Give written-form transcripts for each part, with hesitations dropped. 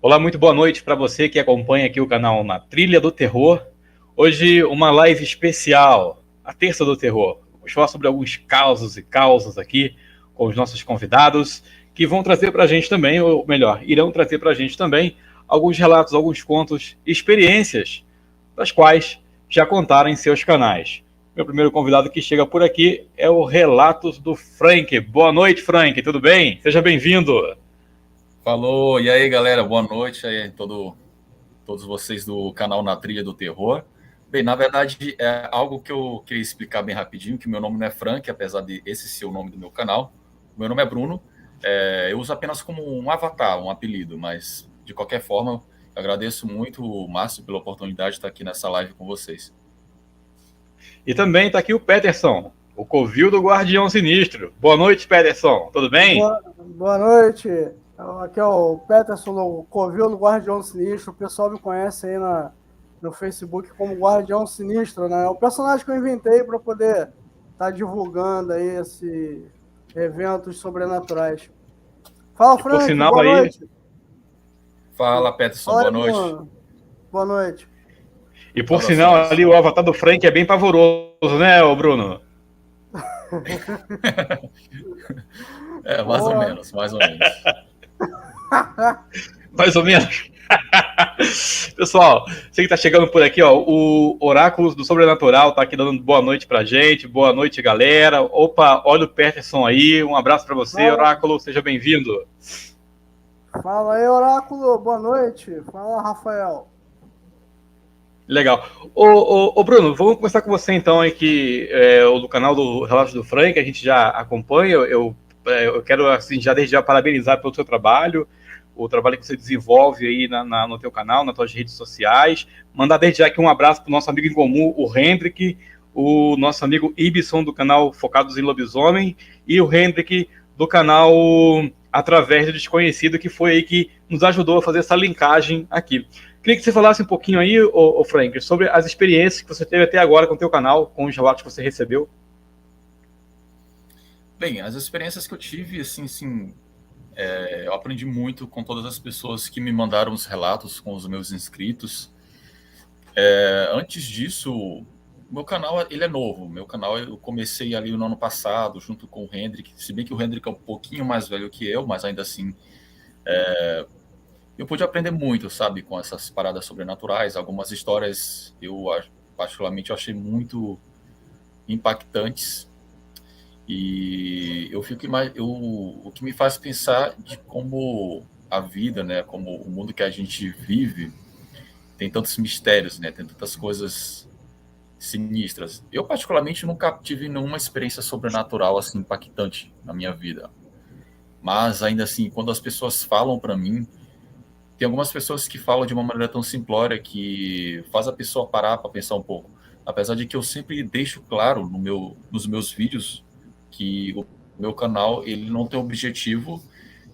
Olá, muito boa noite para você que acompanha aqui o canal Na Trilha do Terror. Hoje uma live especial, a Terça do Terror. Vamos falar sobre alguns causos e causas aqui com os nossos convidados que vão trazer para a gente também, ou melhor, irão trazer para a gente também alguns relatos, alguns contos, experiências das quais já contaram em seus canais. Meu primeiro convidado que chega por aqui é o Relatos do Frank. Boa noite, Frank, tudo bem? Seja bem-vindo. Falou, e aí galera, boa noite aí todos vocês do canal Na Trilha do Terror. Bem, na verdade é algo que eu queria explicar bem rapidinho, que meu nome não é Frank, apesar de esse ser o nome do meu canal. Meu nome é Bruno, eu uso apenas como um avatar, um apelido, mas de qualquer forma, eu agradeço muito o Márcio pela oportunidade de estar aqui nessa live com vocês. E também está aqui o Peterson, o Covil do Guardião Sinistro. Boa noite, Peterson. Tudo bem? Boa noite. Aqui é o Peterson, o Covil do Guardião Sinistro. O pessoal me conhece aí no Facebook como Guardião Sinistro, né? É o personagem que eu inventei para poder estar divulgando aí esses eventos sobrenaturais. Fala, E por Frank. sinal Boa aí, noite. Fala, Peterson, Fala boa aí, noite. Bruno. Boa noite. e por sinal Saudações. ali o avatar do Frank é bem pavoroso, né, ô Bruno? Mais ou Boa. menos, mais ou menos. Mais ou menos. Pessoal, você que está chegando por aqui, ó, o Oráculo do Sobrenatural está aqui dando boa noite pra gente. Boa noite, galera. Opa, olha o Peterson aí. Um abraço para você, Fala, Oráculo. Seja bem-vindo. fala aí, Oráculo. Boa noite. Fala, Rafael. Legal. Ô, Bruno, vamos começar com você então aí, que é o do canal do Relatos do Frank, a gente já acompanha. Eu quero, assim, já desde já parabenizar pelo seu trabalho, o trabalho que você desenvolve aí no teu canal, nas tuas redes sociais. Mandar desde já aqui um abraço para o nosso amigo em comum, o Hendrik, o nosso amigo Ibson, do canal Focados em Lobisomem, e o Hendrik, do canal Através do Desconhecido, que foi aí que nos ajudou a fazer essa linkagem aqui. Queria que você falasse um pouquinho aí, ô Frank, sobre as experiências que você teve até agora com o teu canal, com os relatos que você recebeu. Bem, as experiências que eu tive, assim, eu aprendi muito com todas as pessoas que me mandaram os relatos, com os meus inscritos. Antes disso, meu canal ele é novo. Meu canal eu comecei ali no ano passado, junto com o Hendrik. Se bem que o Hendrik é um pouquinho mais velho que eu, mas ainda assim eu pude aprender muito, sabe, com essas paradas sobrenaturais. Algumas histórias particularmente, eu achei muito impactantes. E eu fico o que me faz pensar de como a vida, né, como o mundo que a gente vive, tem tantos mistérios, né, tem tantas coisas sinistras. Eu particularmente nunca tive nenhuma experiência sobrenatural assim impactante na minha vida. Mas ainda assim, quando as pessoas falam para mim, tem algumas pessoas que falam de uma maneira tão simplória que faz a pessoa parar para pensar um pouco. Apesar de que eu sempre deixo claro nos meus vídeos que o meu canal ele não tem o objetivo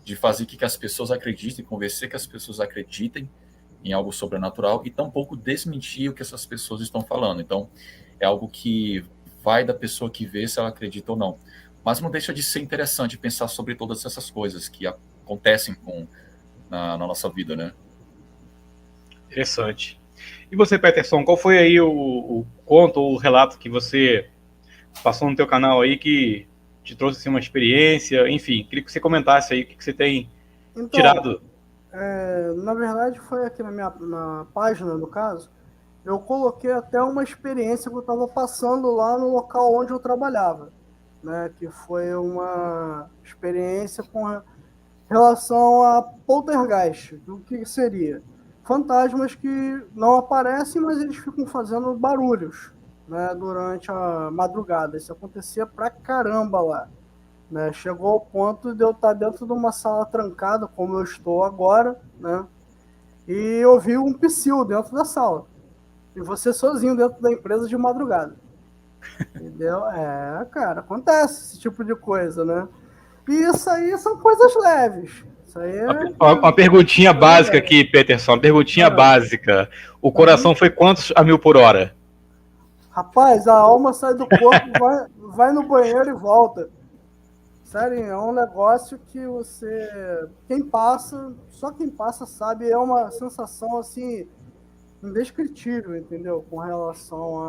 de fazer que as pessoas acreditem, convencer que as pessoas acreditem em algo sobrenatural e tampouco desmentir o que essas pessoas estão falando. Então, é algo que vai da pessoa que vê se ela acredita ou não. Mas não deixa de ser interessante pensar sobre todas essas coisas que acontecem na nossa vida, né? Interessante. E você, Peterson, qual foi aí o conto ou o relato que você passou no teu canal aí que te trouxe assim, uma experiência? Enfim, queria que você comentasse aí o que você tem Então, tirado. na verdade, foi aqui na página, no caso, eu coloquei até uma experiência que eu estava passando lá no local onde eu trabalhava, né? Que foi uma experiência com relação a poltergeist. O que seria? Fantasmas que não aparecem, mas eles ficam fazendo barulhos, né? Durante a madrugada. Isso acontecia pra caramba lá. Né? Chegou ao ponto de eu estar dentro de uma sala trancada, como eu estou agora, né? E ouvir um psil dentro da sala. E você sozinho dentro da empresa de madrugada. Entendeu? Cara, acontece esse tipo de coisa, né? E isso aí são coisas leves. Isso aí é Uma perguntinha coisa básica leve. aqui, Peterson, uma perguntinha Ah, básica. O uhum. coração foi quantos a mil por hora? Rapaz, a alma sai do corpo, vai no banheiro e volta. Sério, é um negócio que você... Só quem passa sabe, é uma sensação, assim, indescritível, entendeu? Com relação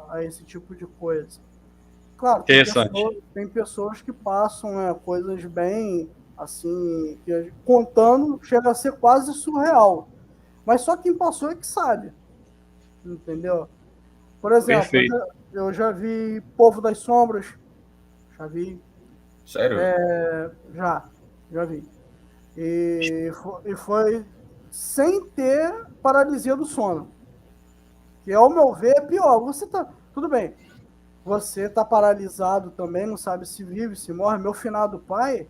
a esse tipo de coisa. Claro, Interessante. tem pessoas que passam, né, coisas bem, assim, que contando chega a ser quase surreal. Mas só quem passou é que sabe, entendeu? Por exemplo, Perfeito. eu já vi Povo das Sombras, já vi, Sério? já, já vi. E foi sem ter paralisia do sono. Que, ao meu ver, é pior. Você tá. Tudo bem. Você tá paralisado também, não sabe se vive, se morre. Meu finado pai,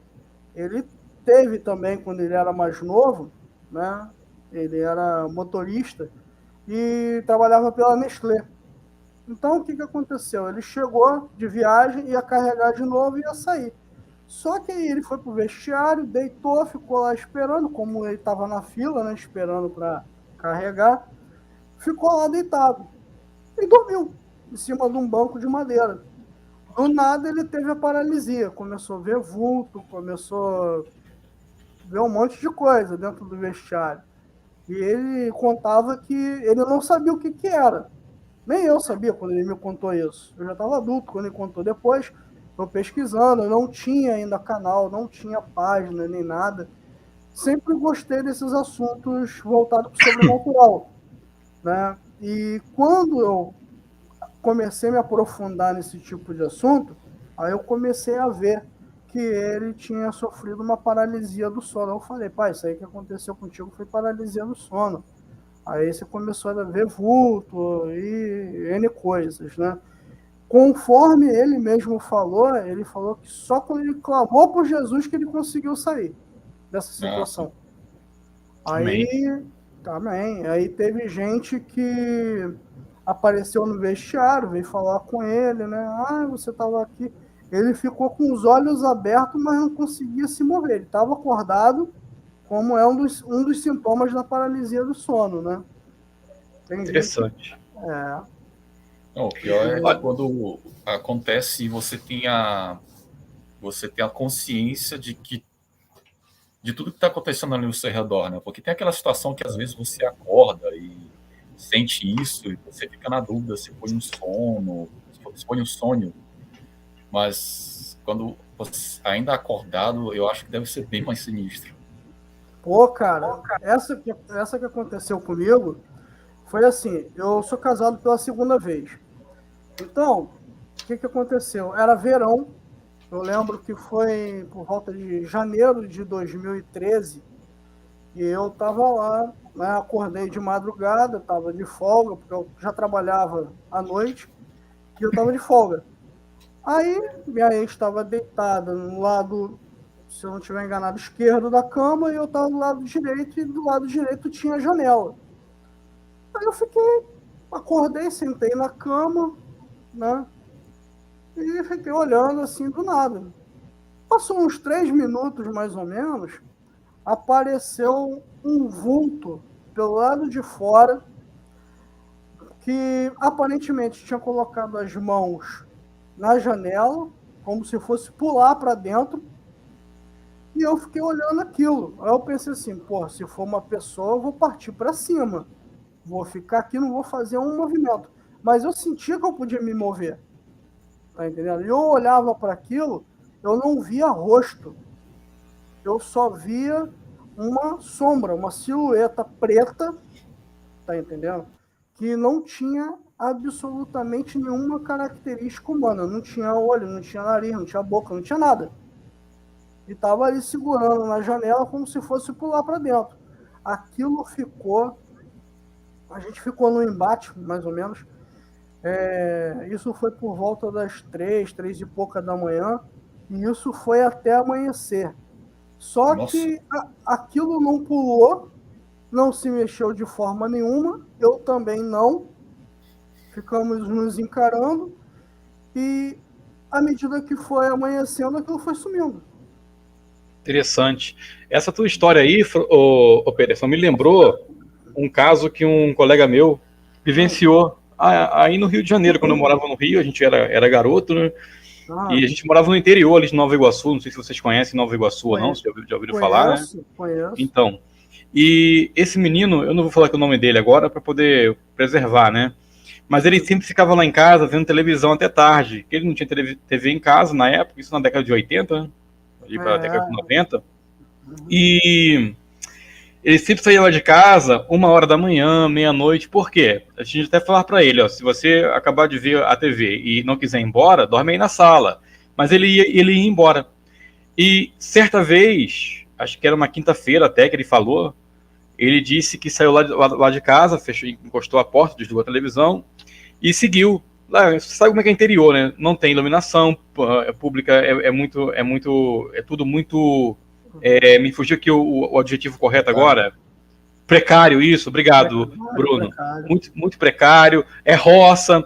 ele teve também quando ele era mais novo, né? Ele era motorista e trabalhava pela Nestlé. Então, o que que aconteceu? Ele chegou de viagem, ia carregar de novo e ia sair. Só que aí ele foi pro vestiário, deitou, ficou lá esperando, como ele estava na fila, né, esperando para carregar, ficou lá deitado e dormiu em cima de um banco de madeira. Do nada ele teve a paralisia, começou a ver vulto, começou a ver um monte de coisa dentro do vestiário. E ele contava que ele não sabia o que que era. Nem eu sabia quando ele me contou isso. Eu já estava adulto quando ele contou. Depois, eu pesquisando, eu não tinha ainda canal, não tinha página, nem nada. Sempre gostei desses assuntos voltados para o sobrenatural, né? E quando eu comecei a me aprofundar nesse tipo de assunto, aí eu comecei a ver que ele tinha sofrido uma paralisia do sono. Eu falei, pai, isso aí que aconteceu contigo foi paralisia do sono. Aí você começou a ver vulto e N coisas, né? Conforme ele mesmo falou, ele falou que só quando ele clamou por Jesus que ele conseguiu sair dessa Ah, situação. Amém. Aí, também, aí teve gente que apareceu no vestiário, veio falar com ele, né? Ah, você estava aqui. Ele ficou com os olhos abertos, mas não conseguia se mover. Ele estava acordado, como é um dos sintomas da paralisia do sono, né? Tem gente. Interessante. não, o pior é Olha, quando acontece e você tem a consciência de tudo que está acontecendo ali ao seu redor, né? Porque tem aquela situação que às vezes você acorda e sente isso e você fica na dúvida se foi um sono, se foi um sonho, mas quando você ainda acordado, eu acho que deve ser bem mais sinistro. Pô, cara, essa que aconteceu comigo foi assim, eu sou casado pela segunda vez. Então, o que que aconteceu? Era verão, eu lembro que foi por volta de janeiro de 2013, e eu estava lá, né, acordei de madrugada, estava de folga, porque eu já trabalhava à noite, e eu estava de folga. Aí, minha ex estava deitada no lado, se eu não estiver enganado, esquerdo da cama, e eu estava do lado direito, e do lado direito tinha a janela. Aí eu acordei, sentei na cama, né? E fiquei olhando assim do nada. Passou uns 3 minutos mais ou menos, apareceu um vulto pelo lado de fora que aparentemente tinha colocado as mãos na janela, como se fosse pular para dentro, e eu fiquei olhando aquilo. Aí eu pensei assim, pô, se for uma pessoa, eu vou partir para cima. Vou ficar aqui, não vou fazer um movimento. Mas eu sentia que eu podia me mover. Tá entendendo? E eu olhava para aquilo, eu não via rosto. Eu só via uma sombra, uma silhueta preta, tá entendendo? Que não tinha absolutamente nenhuma característica humana. Não tinha olho, não tinha nariz, não tinha boca, não tinha nada. E tava ali segurando na janela como se fosse pular para dentro. Aquilo ficou. A gente ficou no embate, mais ou menos. Isso foi por volta das 3 e pouca da manhã, e isso foi até amanhecer. Só Nossa, que aquilo não pulou, não se mexeu de forma nenhuma, eu também não. Ficamos nos encarando, e à medida que foi amanhecendo, aquilo foi sumindo. interessante. Essa tua história aí, ô Peterson, me lembrou um caso que um colega meu vivenciou aí no Rio de Janeiro, quando eu morava no Rio, a gente era garoto, né? E a gente morava no interior ali de Nova Iguaçu, não sei se vocês conhecem Nova Iguaçu ou não, se já ouviram falar, né? Conheço. Então, e esse menino, eu não vou falar que o nome dele agora para poder preservar, né? Mas ele sempre ficava lá em casa vendo televisão até tarde. Ele não tinha TV em casa na época, isso na década de 80, né? Ali para a década de 90. E ele sempre saía lá de casa 1h da manhã, meia-noite. Por quê? A gente até falar para ele, ó, se você acabar de ver a TV e não quiser ir embora, dorme aí na sala. Mas ele ia embora. E certa vez, acho que era uma quinta-feira até que ele falou, ele disse que saiu lá de casa, fechou, encostou a porta, desligou a televisão e seguiu. Lá, você sabe como é que é interior, né? Não tem iluminação pública, é tudo muito... me fugiu aqui o adjetivo correto agora. Precário, isso, obrigado, Bruno. Precário. Muito precário, é roça.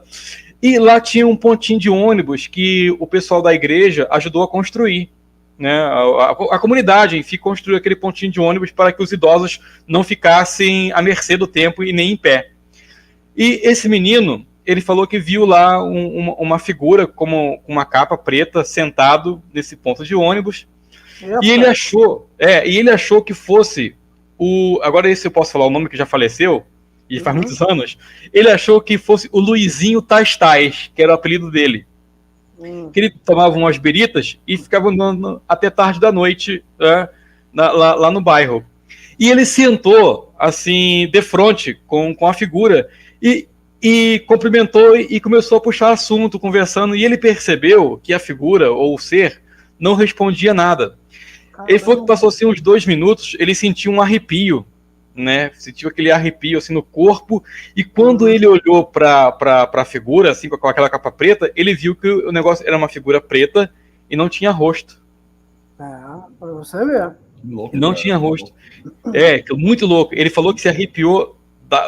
E lá tinha um pontinho de ônibus que o pessoal da igreja ajudou a construir. Né? A comunidade, enfim, construiu aquele pontinho de ônibus para que os idosos não ficassem à mercê do tempo e nem em pé. E esse menino, ele falou que viu lá uma figura com uma capa preta sentado nesse ponto de ônibus. E ele achou que fosse agora esse eu posso falar o nome, que já faleceu e faz muitos anos. Ele achou que fosse o Luizinho Tais Tais, que era o apelido dele. Que ele tomava umas beritas e ficava andando até tarde da noite, né, lá no bairro. E ele sentou assim de frente com a figura e cumprimentou e começou a puxar assunto, conversando, e ele percebeu que a figura ou o ser não respondia nada. Ele falou que passou assim uns 2 minutos, ele sentiu um arrepio, né? Sentiu aquele arrepio assim no corpo, e quando ele olhou para a figura, assim, com aquela capa preta, ele viu que o negócio era uma figura preta e não tinha rosto. Para você ver. Louco, não cara, tinha rosto. Muito louco. Ele falou que se arrepiou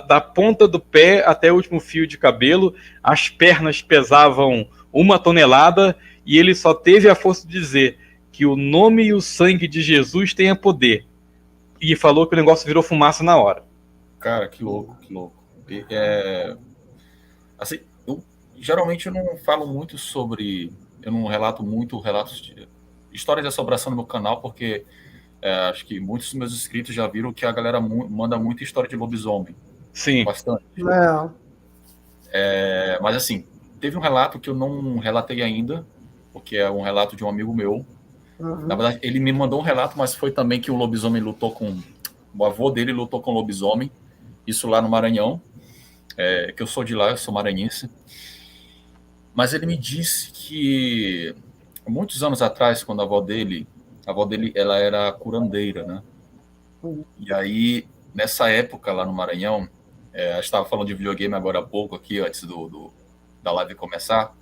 da ponta do pé até o último fio de cabelo, as pernas pesavam 1 tonelada, e ele só teve a força de dizer que o nome e o sangue de Jesus tenha poder. E falou que o negócio virou fumaça na hora. Cara, que louco, que louco. Assim, geralmente eu não falo muito sobre... Eu não relato muito relatos de histórias de assombração no meu canal, porque acho que muitos dos meus inscritos já viram que a galera manda muita história de lobisomem. Sim. Bastante. Mas assim, teve um relato que eu não relatei ainda, porque é um relato de um amigo meu. Na verdade, ele me mandou um relato, mas foi também que o lobisomem lutou com... O avô dele lutou com o lobisomem, isso lá no Maranhão, que eu sou de lá, eu sou maranhense. Mas ele me disse que, muitos anos atrás, quando a avó dele, ela era curandeira, né? E aí, nessa época lá no Maranhão, a gente estava falando de videogame agora há pouco, aqui, antes da live começar,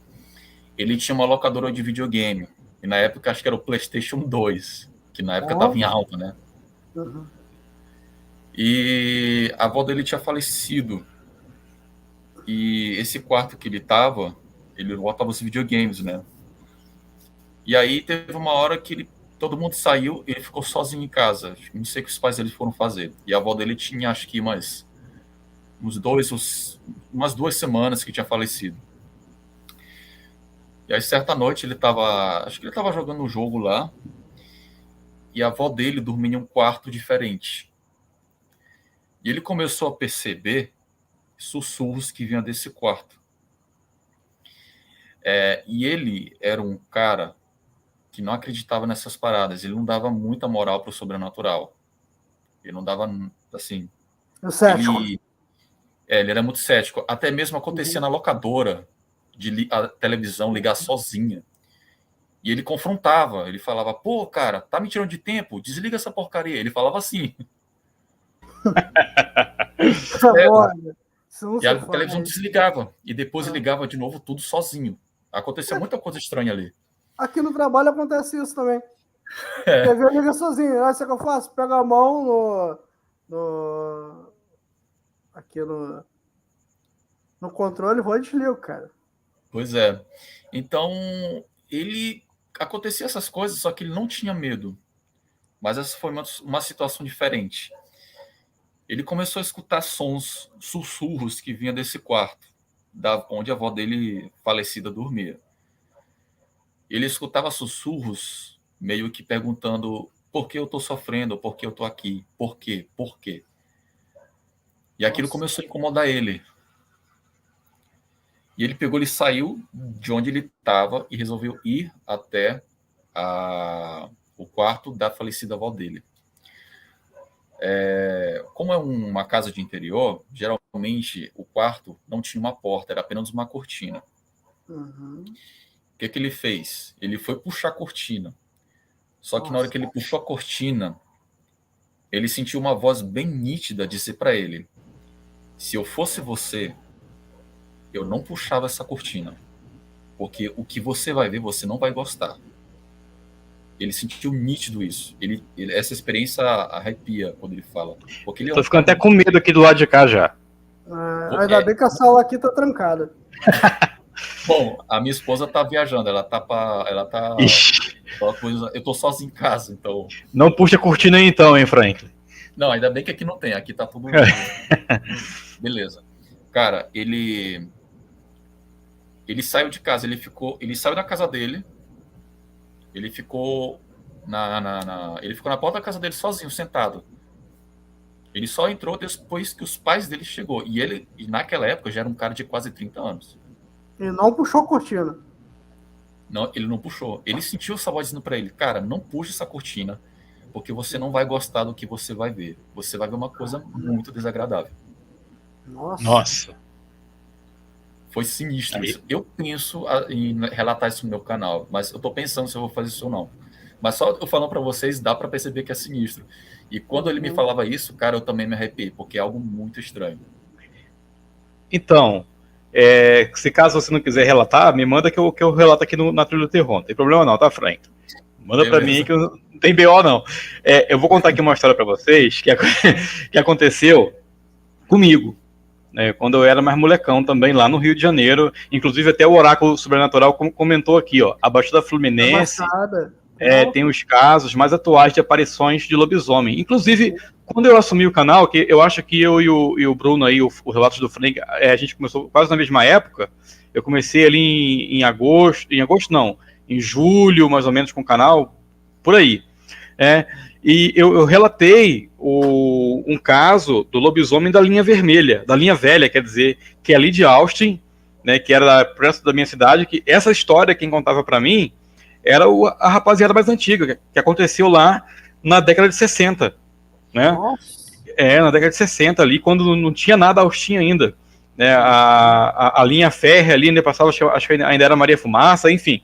ele tinha uma locadora de videogame. E na época, acho que era o PlayStation 2, que na época estava em alta, né? E a avó dele tinha falecido. E esse quarto que ele estava, ele botava os videogames, né? E aí teve uma hora que todo mundo saiu e ele ficou sozinho em casa. Não sei o que os pais dele foram fazer. E a avó dele tinha, acho que umas 2 semanas que tinha falecido. E aí, certa noite, acho que ele estava jogando um jogo lá, e a avó dele dormia em um quarto diferente. E ele começou a perceber sussurros que vinham desse quarto. E ele era um cara que não acreditava nessas paradas. Ele não dava muita moral para o sobrenatural. Ele não dava, assim... Ele era muito cético. Até mesmo acontecia na locadora, de a televisão ligar sozinha. E ele confrontava. Ele falava, pô, cara, tá me tirando de tempo? Desliga essa porcaria. Ele falava assim. E a televisão desligava. E depois ligava de novo tudo sozinho. Acontecia muita coisa estranha ali. Aqui no trabalho acontece isso também. TV liga sozinho. Olha o que eu faço? Pega a mão aqui no controle, vou e desligo, cara. Pois é. Então, acontecia essas coisas, só que ele não tinha medo. Mas essa foi uma situação diferente. Ele começou a escutar sons, sussurros que vinham desse quarto, onde a avó dele falecida dormia. ele escutava sussurros, meio que perguntando por que eu estou sofrendo, por que eu estou aqui, por quê, por quê. E aquilo começou a incomodar ele. E ele saiu de onde ele estava e resolveu ir até o quarto da falecida avó dele. Como é uma casa de interior, geralmente o quarto não tinha uma porta, era apenas uma cortina. Uhum. O que ele fez? Ele foi puxar a cortina. Só que na hora que ele puxou a cortina, ele sentiu uma voz bem nítida dizer para ele: se eu fosse você, eu não puxava essa cortina, porque o que você vai ver, você não vai gostar. Ele sentiu nítido isso. Essa experiência arrepia quando ele fala. Porque ele Tô ficando até com medo aqui do lado de cá já. Ainda bem que a sala aqui tá trancada. Bom, a minha esposa tá viajando, ela tá eu tô sozinho em casa, então... Não puxa a cortina aí então, hein, Franklin? Não, ainda bem que aqui não tem, aqui tá tudo... Beleza. Cara, ele saiu de casa, ele saiu da casa dele, ele ficou ele ficou na porta da casa dele sozinho, sentado. Ele só entrou depois que os pais dele chegou. E naquela época, já era um cara de quase 30 anos. E não puxou a cortina. Não, ele não puxou. Ele sentiu essa voz dizendo pra ele: cara, não puxe essa cortina, porque você não vai gostar do que você vai ver. Você vai ver uma coisa muito desagradável. Nossa. Foi sinistro isso. Eu penso em relatar isso no meu canal, mas eu tô pensando se eu vou fazer isso ou não. Mas só eu falando pra vocês, dá pra perceber que é sinistro. E quando ele me falava isso, cara, eu também me arrepiei, porque é algo muito estranho. Então, se caso você não quiser relatar, me manda que eu relato aqui na Trilha do Terror. Não tem problema não, tá, Frank? Manda pra mim que não tem BO não. Eu vou contar aqui uma história pra vocês que aconteceu comigo. Quando eu era mais molecão também, lá no Rio de Janeiro. Inclusive até o Oráculo Sobrenatural comentou aqui, ó, a Baixada Fluminense tem os casos mais atuais de aparições de lobisomem. Inclusive, quando eu assumi o canal, que eu acho que eu e o Bruno aí, o Relatos do Frank, a gente começou quase na mesma época. Eu comecei ali em julho, mais ou menos, com o canal, por aí. E eu relatei um caso do lobisomem da linha vermelha, da linha velha, quer dizer, que é ali de Austin, né, que era perto da minha cidade, que essa história quem contava para mim era a rapaziada mais antiga, que aconteceu lá na década de 60, né? Na década de 60 ali, quando não tinha nada Austin ainda, né? A linha férrea ali, né, passava, acho que ainda era Maria Fumaça, enfim.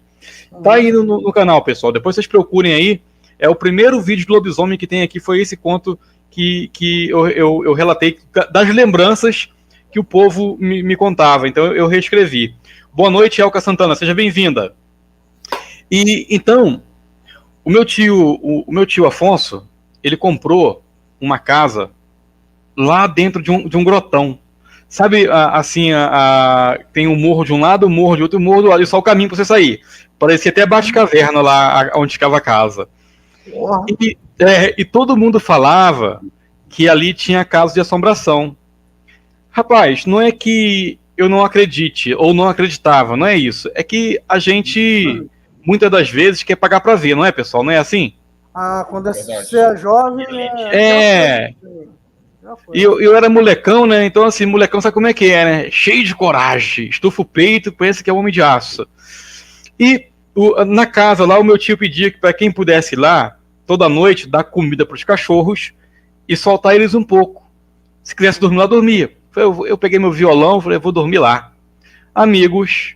Tá aí no canal, pessoal, depois vocês procurem aí. O primeiro vídeo do lobisomem que tem aqui, foi esse conto que eu relatei das lembranças que o povo me contava. Então eu reescrevi. Boa noite, Elka Santana, seja bem-vinda. E então, o meu tio Afonso, ele comprou uma casa lá dentro de um grotão. Sabe, assim, tem um morro de um lado, um morro de outro, um morro do lado, e só o caminho para você sair. Parecia até Batcaverna lá onde ficava a casa. E todo mundo falava que ali tinha casos de assombração. Rapaz, não é que eu não acredite ou não acreditava, não é isso. É que a gente, muitas das vezes, quer pagar pra ver, não é, pessoal? Não é assim? Quando você é jovem... E eu era molecão, né? Então, assim, molecão sabe como é que é, né? Cheio de coragem, estufa o peito, pensa que é homem de aço. E na casa lá, o meu tio pedia que para quem pudesse ir lá, toda noite, dar comida para os cachorros e soltar eles um pouco. Se quisesse dormir lá, dormia. Eu peguei meu violão, falei, vou dormir lá. Amigos,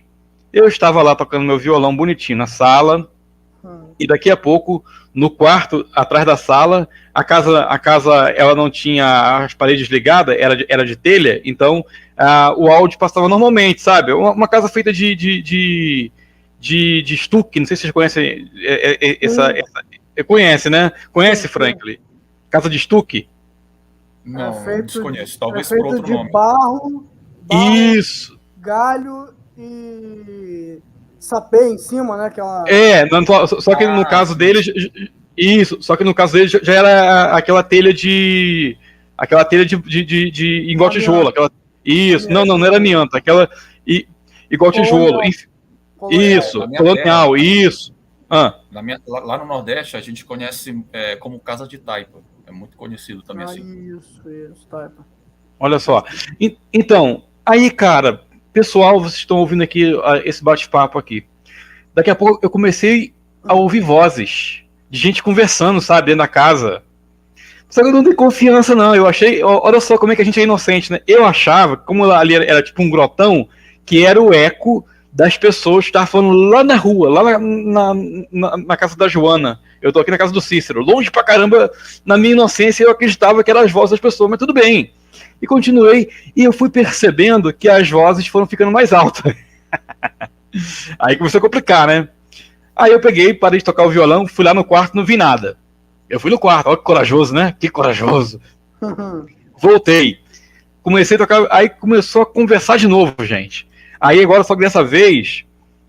eu estava lá tocando meu violão bonitinho na sala, e daqui a pouco, no quarto, atrás da sala, a casa ela não tinha as paredes ligadas, era de telha, então o áudio passava normalmente, sabe? Uma casa feita de estuque, não sei se vocês conhecem conhece, né? Conhece, Franklin? Casa de estuque? Não, desconheço. Talvez por outro nome. Barro, isso. Galho e sapê em cima, né? Só que no caso dele, isso. Só que no caso dele já era aquela telha de igual tijolo. Isso. Não era amianto. Igual tijolo. Isso. Colonial. Isso. Ah, Lá no Nordeste, a gente conhece como Casa de Taipa. É muito conhecido também assim. Isso, tá. olha só. Então, aí, cara, pessoal, vocês estão ouvindo aqui esse bate-papo aqui. Daqui a pouco eu comecei a ouvir vozes de gente conversando, sabe, dentro da casa. Só que eu não dei confiança, não. Eu achei. Olha só como é que a gente é inocente, né? Eu achava, como ali era tipo um grotão, que era o eco das pessoas que estavam falando lá na rua, lá na casa da Joana. Eu tô aqui na casa do Cícero. Longe pra caramba, na minha inocência, eu acreditava que eram as vozes das pessoas, mas tudo bem. E continuei, e eu fui percebendo que as vozes foram ficando mais altas. Aí começou a complicar, né? Aí eu peguei, parei de tocar o violão, fui lá no quarto, não vi nada. Eu fui no quarto, olha que corajoso, né? Que corajoso. Voltei. Comecei a tocar, aí começou a conversar de novo, gente. Aí agora, só que dessa vez,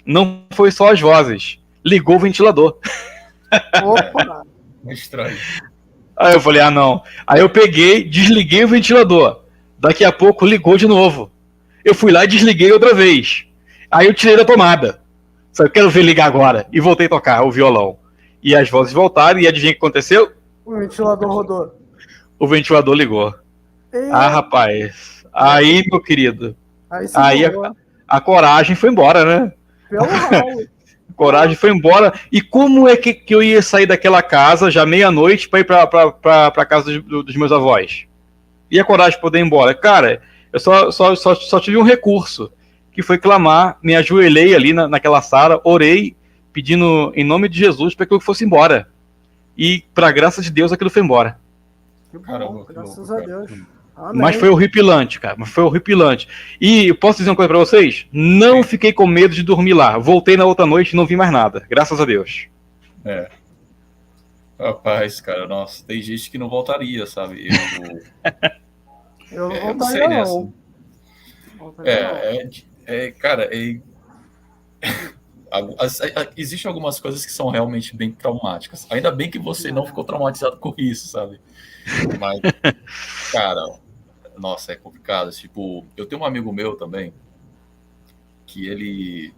não foi só as vozes. Ligou o ventilador. Opa! É estranho. Aí eu falei, ah, não. Aí eu peguei, desliguei o ventilador. Daqui a pouco ligou de novo. Eu fui lá e desliguei outra vez. Aí eu tirei da tomada. Só que eu quero ver ligar agora. E voltei a tocar o violão. E as vozes voltaram, e adivinha o que aconteceu? O ventilador rodou. O ventilador ligou. Ah, rapaz. Aí, meu querido. Aí a coragem foi embora, né? Pelo ralo. A coragem foi embora. E como é que eu ia sair daquela casa já meia-noite para ir pra casa dos meus avós? E a coragem de poder ir embora? Cara, eu só tive um recurso, que foi clamar, me ajoelhei ali naquela sala, orei, pedindo em nome de Jesus para que eu fosse embora. E, para graça de Deus, aquilo foi embora. Que bom, graças a Deus. Amém. Mas foi horripilante, cara. Mas foi horripilante. E eu posso dizer uma coisa pra vocês? Não fiquei com medo de dormir lá. Voltei na outra noite e não vi mais nada. Graças a Deus. Rapaz, cara, nossa, tem gente que não voltaria, sabe? Eu não voltaria, não. Cara, existem algumas coisas que são realmente bem traumáticas. Ainda bem que você não ficou traumatizado com isso, sabe? Mas, cara, nossa, é complicado. Tipo, eu tenho um amigo meu também que ele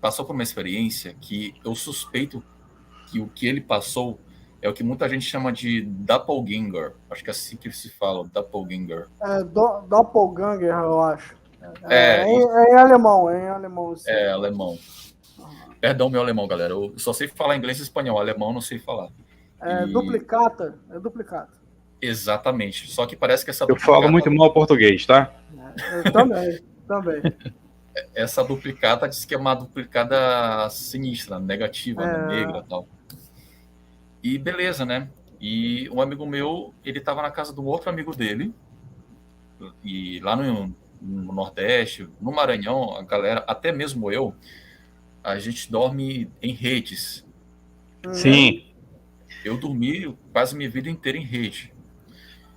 passou por uma experiência que eu suspeito que o que ele passou é o que muita gente chama de doppelganger. Acho que é assim que se fala, doppelganger. Doppelganger, eu acho. Em alemão, sim. É, alemão. Perdão, meu alemão, galera. Eu só sei falar inglês e espanhol. Alemão não sei falar. Duplicata. Exatamente. Só que parece que essa duplicata... Eu falo muito mal português, tá? Eu também. Essa duplicata diz que é uma duplicada sinistra, negativa, negra e tal. E beleza, né? E um amigo meu, ele tava na casa do outro amigo dele. E lá no Nordeste, no Maranhão, a galera, até mesmo eu, a gente dorme em redes. Sim. Eu dormi quase minha vida inteira em rede.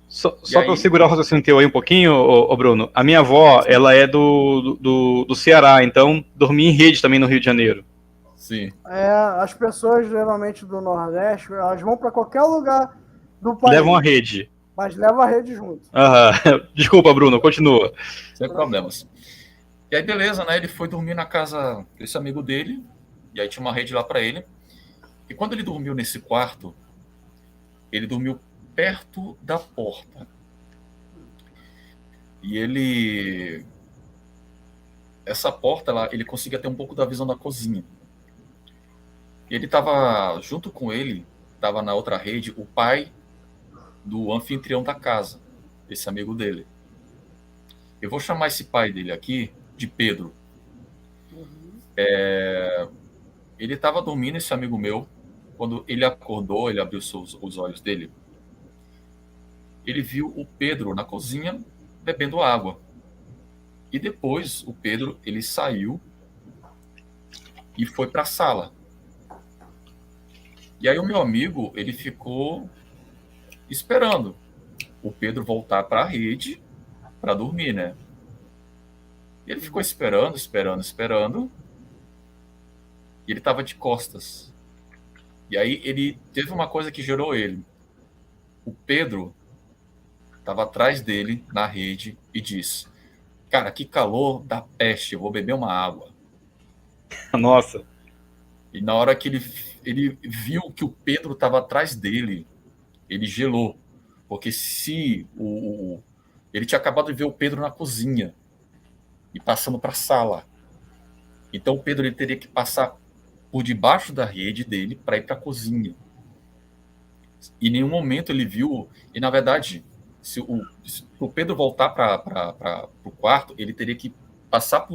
Só para eu segurar o raciocínio teu aí um pouquinho, ô Bruno, a minha avó, ela é do Ceará, então dormi em rede também no Rio de Janeiro. Sim. As pessoas geralmente do Nordeste, elas vão para qualquer lugar do país. Levam a rede. Mas levam a rede junto. Desculpa, Bruno, continua. Sem problemas. E aí, beleza, né? Ele foi dormir na casa desse amigo dele, e aí tinha uma rede lá para ele. E quando ele dormiu nesse quarto, ele dormiu perto da porta. E essa porta, ele conseguia ter um pouco da visão da cozinha. E ele estava, junto com ele, estava na outra rede, o pai do anfitrião da casa, esse amigo dele. Eu vou chamar esse pai dele aqui de Pedro. Ele estava dormindo, esse amigo meu, quando ele acordou, ele abriu os olhos dele, ele viu o Pedro na cozinha bebendo água. E depois o Pedro, ele saiu e foi para a sala. E aí o meu amigo, ele ficou esperando o Pedro voltar para a rede para dormir, né? E ele ficou esperando. E ele estava de costas. E aí ele teve uma coisa que gerou ele. O Pedro estava atrás dele na rede e disse: cara, que calor da peste, eu vou beber uma água. Nossa. E na hora que ele viu que o Pedro estava atrás dele, ele gelou. Porque se ele tinha acabado de ver o Pedro na cozinha e passando para a sala. Então o Pedro ele teria que passar por debaixo da rede dele para ir para a cozinha. E em nenhum momento ele viu. E na verdade, se o Pedro voltar para o quarto, ele teria que passar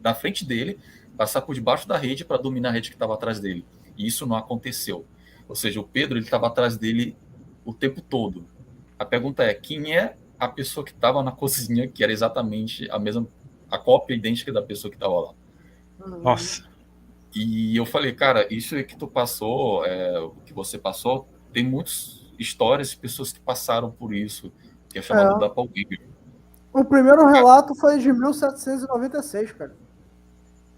na frente dele, passar por debaixo da rede para dominar a rede que estava atrás dele. E isso não aconteceu. Ou seja, o Pedro ele estava atrás dele o tempo todo. A pergunta é, quem é a pessoa que estava na cozinha, que era exatamente a cópia idêntica da pessoa que estava lá? Nossa. E eu falei, cara, isso que tu passou, o que você passou, tem muitas histórias de pessoas que passaram por isso, que é chamado doppelganger. O primeiro relato foi de 1796, cara.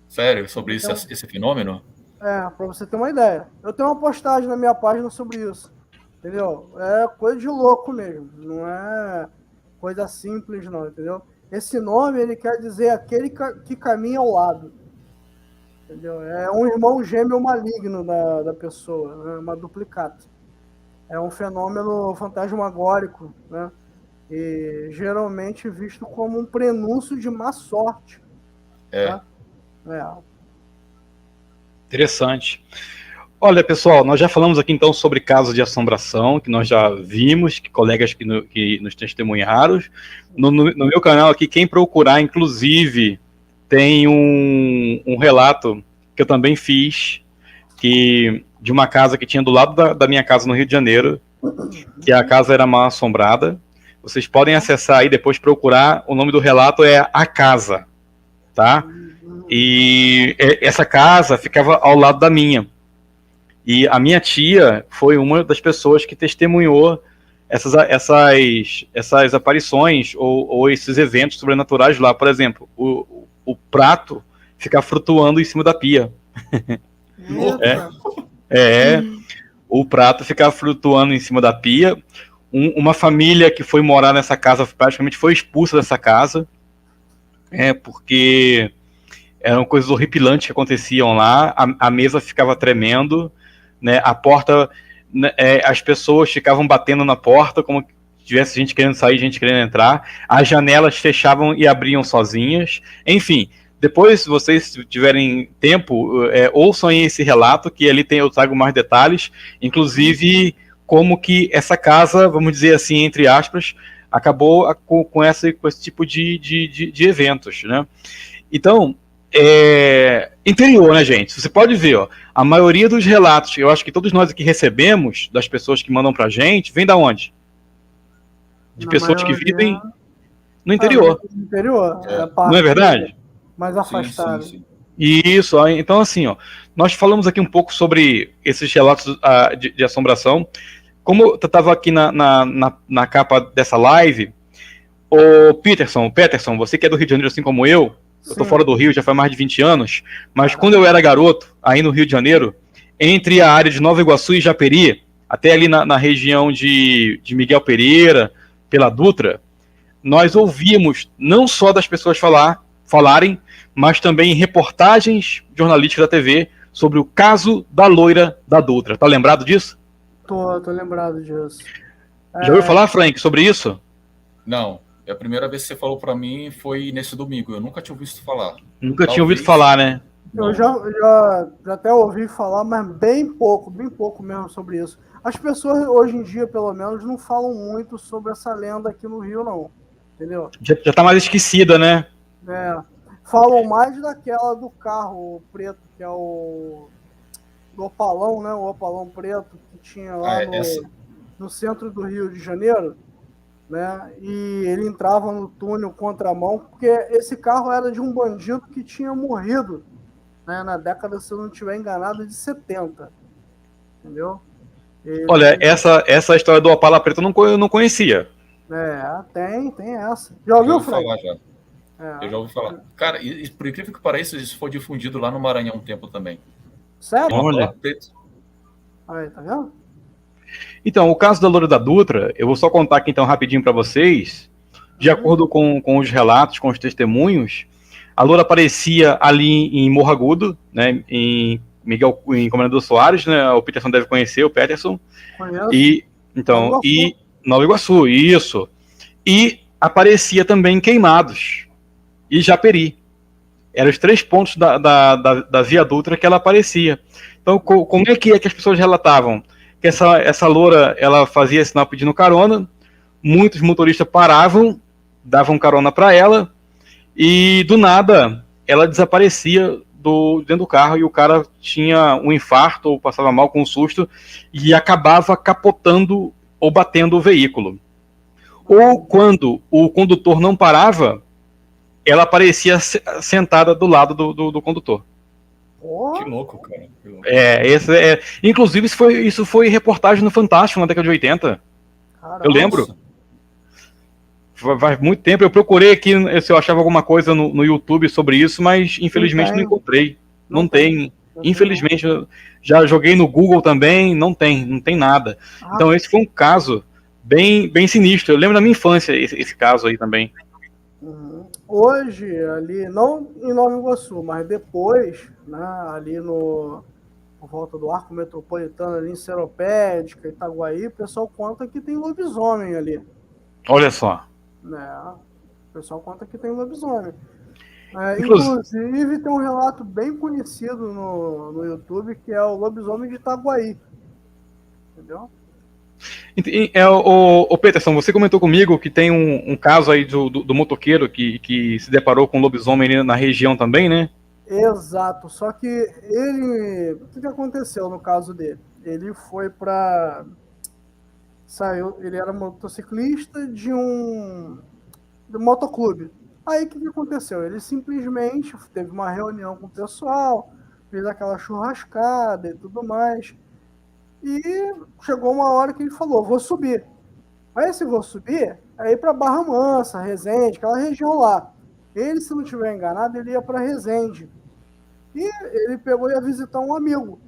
Sério? Sobre esse fenômeno? Pra você ter uma ideia. Eu tenho uma postagem na minha página sobre isso. Entendeu? É coisa de louco mesmo. Não é coisa simples, não, entendeu? Esse nome, ele quer dizer aquele que caminha ao lado. Entendeu? É um irmão gêmeo maligno da pessoa, né? Uma duplicata. É um fenômeno fantasmagórico, né? E geralmente visto como um prenúncio de má sorte. Tá? Interessante. Olha, pessoal, nós já falamos aqui então sobre casos de assombração, que nós já vimos, que colegas que nos testemunharam. No meu canal aqui, quem procurar, inclusive, tem um relato que eu também fiz, de uma casa que tinha do lado da minha casa no Rio de Janeiro, que a casa era mal assombrada. Vocês podem acessar aí, depois procurar, o nome do relato é A Casa, tá? E essa casa ficava ao lado da minha. E a minha tia foi uma das pessoas que testemunhou essas aparições ou esses eventos sobrenaturais lá. Por exemplo, o prato ficar flutuando em cima da pia. O prato ficar flutuando em cima da pia. Uma família que foi morar nessa casa praticamente foi expulsa dessa casa, porque eram coisas horripilantes que aconteciam lá. A mesa ficava tremendo, né? A porta, as pessoas ficavam batendo na porta como se tivesse gente querendo sair, gente querendo entrar. As janelas fechavam e abriam sozinhas. Enfim, depois, se vocês tiverem tempo, ouçam aí esse relato, que ali eu trago mais detalhes, inclusive como que essa casa, vamos dizer assim, entre aspas, acabou com esse tipo de eventos, né? Então, interior, né, gente? Você pode ver, ó, a maioria dos relatos, eu acho que todos nós aqui recebemos, das pessoas que mandam pra gente, vem da onde? De pessoas que vivem no interior. No interior. Não é verdade? Mais afastado. Sim. Isso, então assim, ó, nós falamos aqui um pouco sobre esses relatos de assombração. Como eu estava aqui na capa dessa live, o Peterson, você que é do Rio de Janeiro assim como eu tô fora do Rio já faz mais de 20 anos, mas quando eu era garoto, aí no Rio de Janeiro, entre a área de Nova Iguaçu e Japeri, até ali na região de Miguel Pereira, pela Dutra, nós ouvíamos não só das pessoas falarem, mas também em reportagens jornalísticas da TV sobre o caso da loira da Dutra. Tá lembrado disso? Tô lembrado disso. Já ouviu falar, Frank, sobre isso? Não. A primeira vez que você falou para mim foi nesse domingo. Eu nunca tinha ouvido falar. Nunca tinha ouvido falar, né? Eu já até ouvi falar, mas bem pouco mesmo sobre isso. As pessoas hoje em dia, pelo menos, não falam muito sobre essa lenda aqui no Rio, não. Entendeu? Já tá mais esquecida, né? Falam mais daquela do carro preto, que é do Opalão, né? O Opalão preto que tinha lá no centro do Rio de Janeiro, né? E ele entrava no túnel contramão, porque esse carro era de um bandido que tinha morrido, né? Na década, se eu não estiver enganado, de 70. Entendeu? Olha, essa história do Opala preto eu não conhecia. Tem essa. Já ouviu, Frank? Eu já ouvi falar. Cara, e por incrível que pareça, isso foi difundido lá no Maranhão um tempo também. Sério? Olha. Aí, tá vendo? Então, o caso da loira da Dutra, eu vou só contar aqui então rapidinho para vocês. De acordo com os relatos, com os testemunhos, A loura aparecia ali em Morro Agudo, né, em Comendador Soares, né, o Peterson deve conhecer, o Peterson. Conheço. E, então, e Nova Iguaçu, isso. E aparecia também em Queimados e Japeri. Eram os 3 pontos da Via Dutra que ela aparecia. Então, como é que as pessoas relatavam? Que essa loura, ela fazia sinal pedindo carona, muitos motoristas paravam, davam carona para ela, e do nada ela desaparecia dentro do carro e o cara tinha um infarto ou passava mal com um susto e acabava capotando ou batendo o veículo. Ou quando o condutor não parava, ela aparecia sentada do lado do condutor. Que louco, cara. Que louco. Inclusive, isso foi reportagem no Fantástico na década de 80. Caramba. Eu lembro. Faz muito tempo. Eu procurei aqui se eu achava alguma coisa no YouTube sobre isso, mas infelizmente não encontrei. Não tem. Infelizmente, já joguei no Google também, não tem nada. Então, esse foi um caso bem sinistro. Eu lembro da minha infância esse caso aí também. Hoje, ali, não em Nova Iguaçu, mas depois, né, ali por volta do Arco Metropolitano, ali em Seropédica, Itaguaí, o pessoal conta que tem lobisomem ali. Olha só. Né? O pessoal conta que tem lobisomem. Inclusive, tem um relato bem conhecido no YouTube, que é o lobisomem de Itaguaí. Entendeu? O Peterson, você comentou comigo que tem um caso aí do motoqueiro que se deparou com lobisomem ali na região também, né? Exato, só que ele... O que aconteceu no caso dele? Ele foi ele era motociclista de um motoclube. Aí o que aconteceu? Ele simplesmente teve uma reunião com o pessoal, fez aquela churrascada e tudo mais. E chegou uma hora que ele falou, vou subir. Aí se vou subir, é ir para Barra Mansa, Resende, aquela região lá. Ele, se não estiver enganado, ele ia para Resende. E ele pegou e ia visitar um amigo.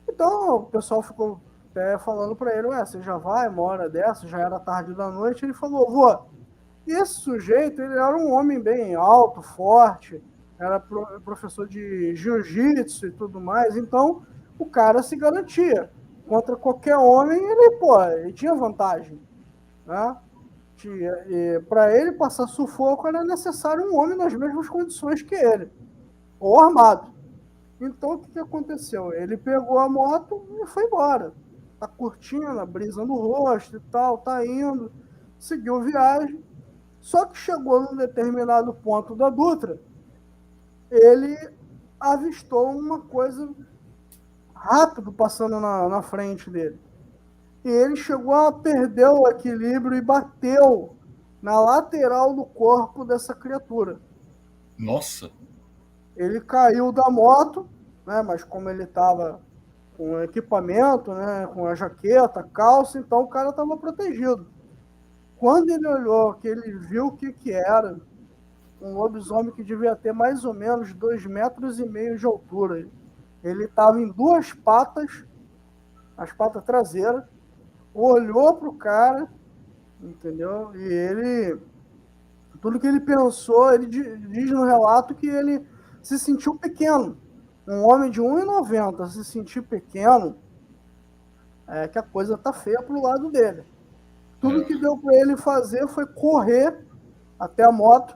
Então o pessoal ficou até falando para ele, você já vai, uma hora dessa, já era tarde da noite. Ele falou, vou. E esse sujeito, ele era um homem bem alto, forte, era professor de jiu-jitsu e tudo mais. Então o cara se garantia. Contra qualquer homem, ele tinha vantagem. Né? Para ele passar sufoco, era necessário um homem nas mesmas condições que ele, ou armado. Então, o que aconteceu? Ele pegou a moto e foi embora. Tá curtindo, brisando o rosto e tal, tá indo, seguiu viagem. Só que chegou num determinado ponto da Dutra, ele avistou uma coisa rápido passando na frente dele. E ele chegou a perder o equilíbrio e bateu na lateral do corpo dessa criatura. Nossa! Ele caiu da moto, né, mas como ele estava com equipamento, né, com a jaqueta, calça, então o cara estava protegido. Quando ele olhou, que ele viu o que era, um lobisomem que devia ter mais ou menos 2,5 metros de altura. Ele estava em 2 patas, as patas traseiras, olhou para o cara, entendeu? E ele, tudo que ele pensou, ele diz no relato que ele se sentiu pequeno. Um homem de 1,90 se sentir pequeno, é que a coisa tá feia pro lado dele. Tudo que deu para ele fazer foi correr até a moto,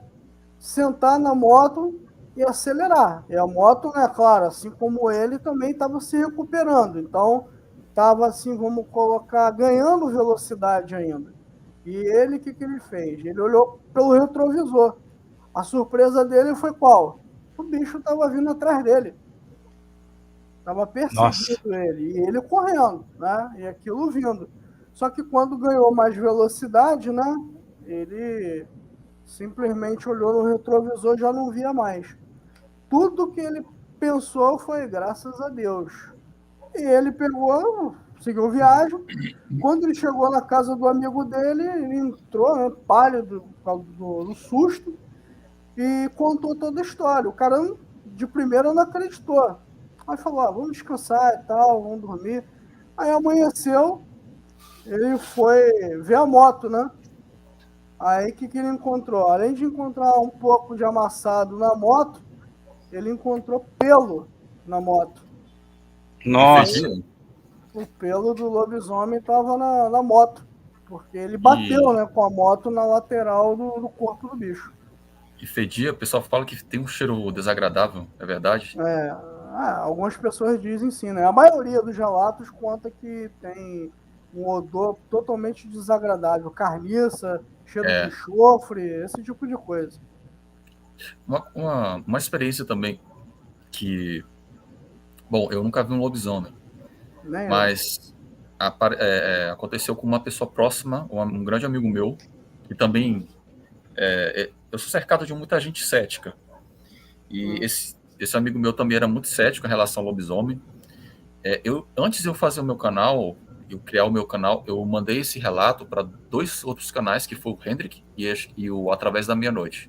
sentar na moto e acelerar. E a moto, né, claro, assim como ele, também estava se recuperando. Então, estava assim, vamos colocar, ganhando velocidade ainda. E ele, o que ele fez? Ele olhou pelo retrovisor. A surpresa dele foi qual? O bicho estava vindo atrás dele. Estava perseguindo ele. E ele correndo, né? E aquilo vindo. Só que quando ganhou mais velocidade, né? Ele simplesmente olhou no retrovisor e já não via mais. Tudo que ele pensou foi graças a Deus. E ele pegou, seguiu viagem. Quando ele chegou na casa do amigo dele, ele entrou, né, pálido do susto, e contou toda a história. O cara, de primeira, não acreditou. Aí falou, vamos descansar e tal, vamos dormir. Aí amanheceu, ele foi ver a moto, né? Aí o que ele encontrou? Além de encontrar um pouco de amassado na moto, ele encontrou pelo na moto. Nossa. O pelo do lobisomem estava na moto, porque ele bateu, né, com a moto na lateral do corpo do bicho. E fedia, o pessoal fala que tem um cheiro desagradável, é verdade? Algumas pessoas dizem sim, né? A maioria dos relatos conta que tem um odor totalmente desagradável, carniça, cheiro de enxofre, esse tipo de coisa. Uma experiência também que... Bom, eu nunca vi um lobisomem, mas aconteceu com uma pessoa próxima, um grande amigo meu, que também... eu sou cercado de muita gente cética. E esse amigo meu também era muito cético em relação ao lobisomem. Antes de eu fazer o meu canal, eu criar o meu canal, eu mandei esse relato para 2 outros canais, que foi o Hendrik e o Através da Meia-Noite.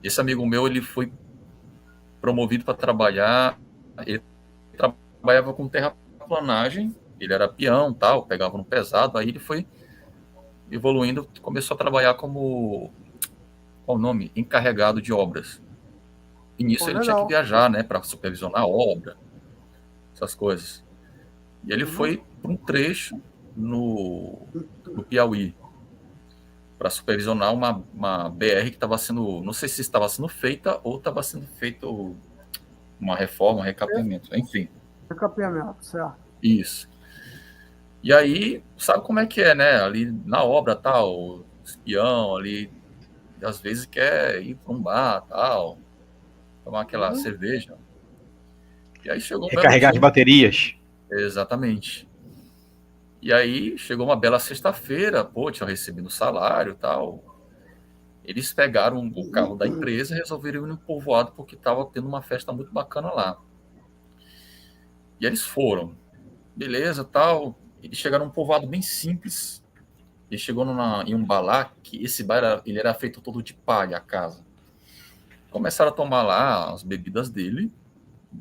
Esse amigo meu, ele foi promovido para trabalhar, ele trabalhava com terraplanagem, ele era peão, tal, pegava no pesado, aí ele foi evoluindo, começou a trabalhar como, qual o nome? Encarregado de obras. E nisso ele tinha que viajar, né, para supervisionar a obra, essas coisas. E ele foi para um trecho no Piauí para supervisionar uma BR que estava sendo, não sei se estava sendo feita ou estava sendo feito uma reforma, um recapeamento, enfim. Recapeamento, certo. Isso. E aí, sabe como é que é, né? Ali na obra, tal, o espião ali, às vezes quer ir para um bar, tal, tomar aquela cerveja. E aí chegou recarregar as baterias. Exatamente. E aí chegou uma bela sexta-feira, tinha recebido o salário e tal. Eles pegaram o carro da empresa e resolveram ir no povoado porque estava tendo uma festa muito bacana lá. E eles foram. Beleza, tal. Eles chegaram num povoado bem simples. Ele chegou em um bar lá, que esse bar ele era feito todo de palha, a casa. Começaram a tomar lá as bebidas dele,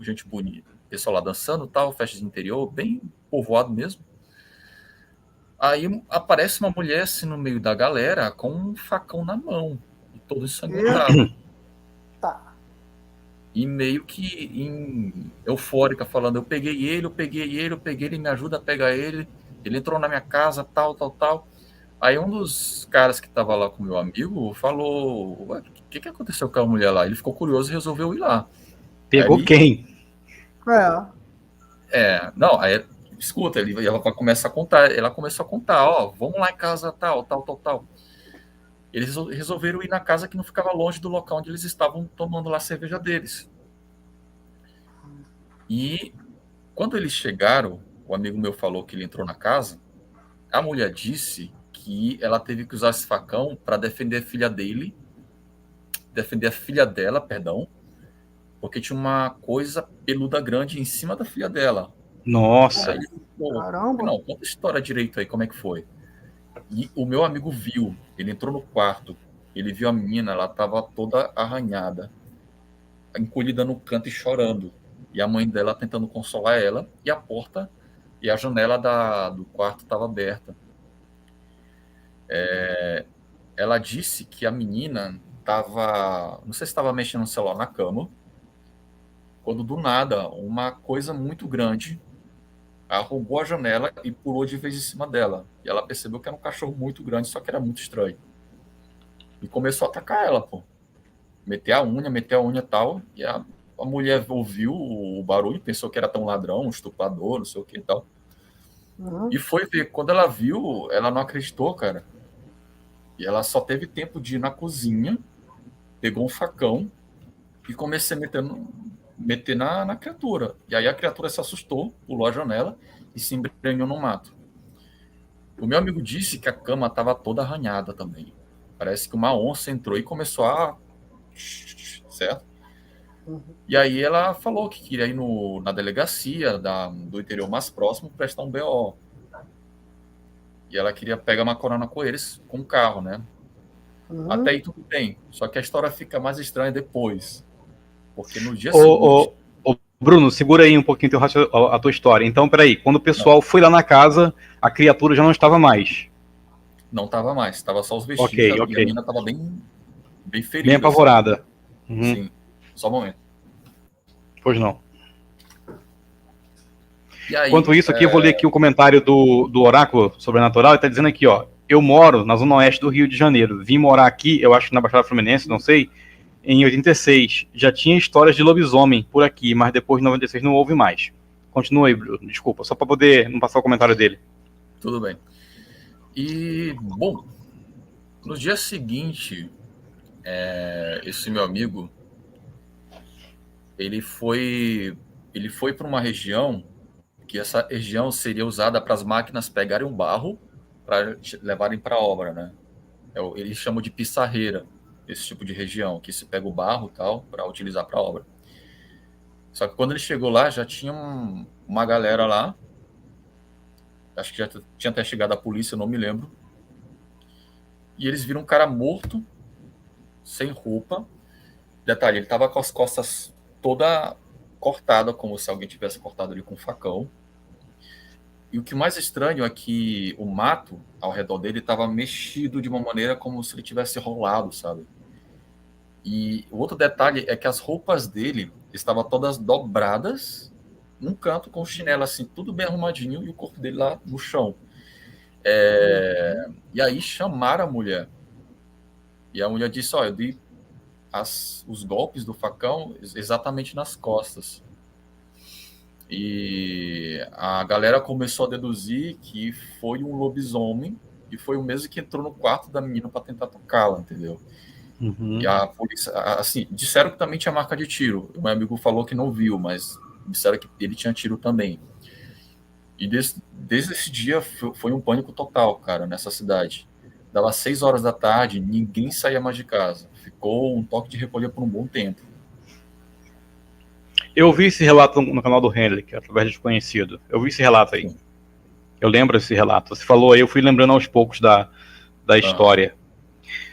gente bonita, pessoal lá dançando, tal, festa de interior, bem povoado mesmo. Aí aparece uma mulher assim no meio da galera com um facão na mão, e todo ensanguentado. E meio que eufórica, falando, eu peguei ele, me ajuda a pegar ele entrou na minha casa, tal. Aí um dos caras que estava lá com o meu amigo falou, o que aconteceu com a mulher lá? Ele ficou curioso e resolveu ir lá. Pegou aí, quem? Não, aí, escuta, ela começa a contar, ela começou a contar, vamos lá em casa, tal. Eles resolveram ir na casa que não ficava longe do local onde eles estavam tomando lá a cerveja deles. E quando eles chegaram, o amigo meu falou que ele entrou na casa, a mulher disse que ela teve que usar esse facão para defender a filha dela, porque tinha uma coisa peluda grande em cima da filha dela. Nossa. Aí, caramba. Não, conta a história direito aí, como é que foi. E o meu amigo viu, ele entrou no quarto, ele viu a menina, ela estava toda arranhada, encolhida no canto e chorando. E a mãe dela tentando consolar ela, e a porta e a janela do quarto estava aberta. Ela disse que a menina estava, não sei se estava mexendo no celular na cama, quando do nada uma coisa muito grande arrombou a janela e pulou de vez em cima dela. E ela percebeu que era um cachorro muito grande, só que era muito estranho. E começou a atacar ela, meter a unha e tal. E a mulher ouviu o barulho, pensou que era tão ladrão, um estuprador, não sei o que e tal. E foi ver. Quando ela viu, ela não acreditou, cara. E ela só teve tempo de ir na cozinha, pegou um facão e comecei a meter na criatura. E aí a criatura se assustou, pulou a janela e se embrenhou no mato. O meu amigo disse que a cama estava toda arranhada também. Parece que uma onça entrou e começou a... Certo? E aí ela falou que queria ir na delegacia do interior mais próximo prestar um BO. E ela queria pegar uma corona com eles, com o carro, né? Até aí tudo bem. Só que a história fica mais estranha depois. Porque no dia seguinte... Bruno, segura aí um pouquinho a tua história. Então, peraí. Quando o pessoal foi lá na casa, a criatura já não estava mais. Não tava mais, tava só os vestígios. Ok. E a menina tava bem ferida. Bem apavorada. Assim. Sim, só um momento. Pois não. E aí, Enquanto isso, aqui eu vou ler aqui o comentário do Oráculo Sobrenatural. Ele está dizendo aqui, ó. Eu moro na zona oeste do Rio de Janeiro. Vim morar aqui, eu acho que na Baixada Fluminense, não sei, em 86. Já tinha histórias de lobisomem por aqui, mas depois de 96 não houve mais. Continua aí, Bruno. Desculpa, só para poder não passar o comentário dele. Tudo bem. E, bom, no dia seguinte, esse meu amigo, ele foi para uma região que essa região seria usada para as máquinas pegarem um barro para levarem para a obra, né? Eles chamam de pissarreira, esse tipo de região, que se pega o barro e tal para utilizar para a obra. Só que quando ele chegou lá, já tinha uma galera lá, acho que já tinha até chegado a polícia, não me lembro, e eles viram um cara morto, sem roupa. Detalhe, ele estava com as costas toda cortada, como se alguém tivesse cortado ele com um facão. E o que mais estranho é que o mato ao redor dele estava mexido de uma maneira como se ele tivesse rolado, sabe? E o outro detalhe é que as roupas dele estavam todas dobradas num canto com o chinelo assim, tudo bem arrumadinho, e o corpo dele lá no chão. E aí chamaram a mulher. E a mulher disse, eu dei os golpes do facão exatamente nas costas. E a galera começou a deduzir que foi um lobisomem e foi o mesmo que entrou no quarto da menina para tentar tocá-la, entendeu? Uhum. E a polícia, assim, disseram que também tinha marca de tiro. O meu amigo falou que não viu, mas disseram que ele tinha tiro também. E desde esse dia foi um pânico total, cara, nessa cidade. Dava 6 horas da tarde, ninguém saía mais de casa. Ficou um toque de recolher por um bom tempo. Eu vi esse relato no canal do Henrique, através de Desconhecido. Eu vi esse relato aí. Sim. Eu lembro desse relato. Você falou aí, eu fui lembrando aos poucos da história.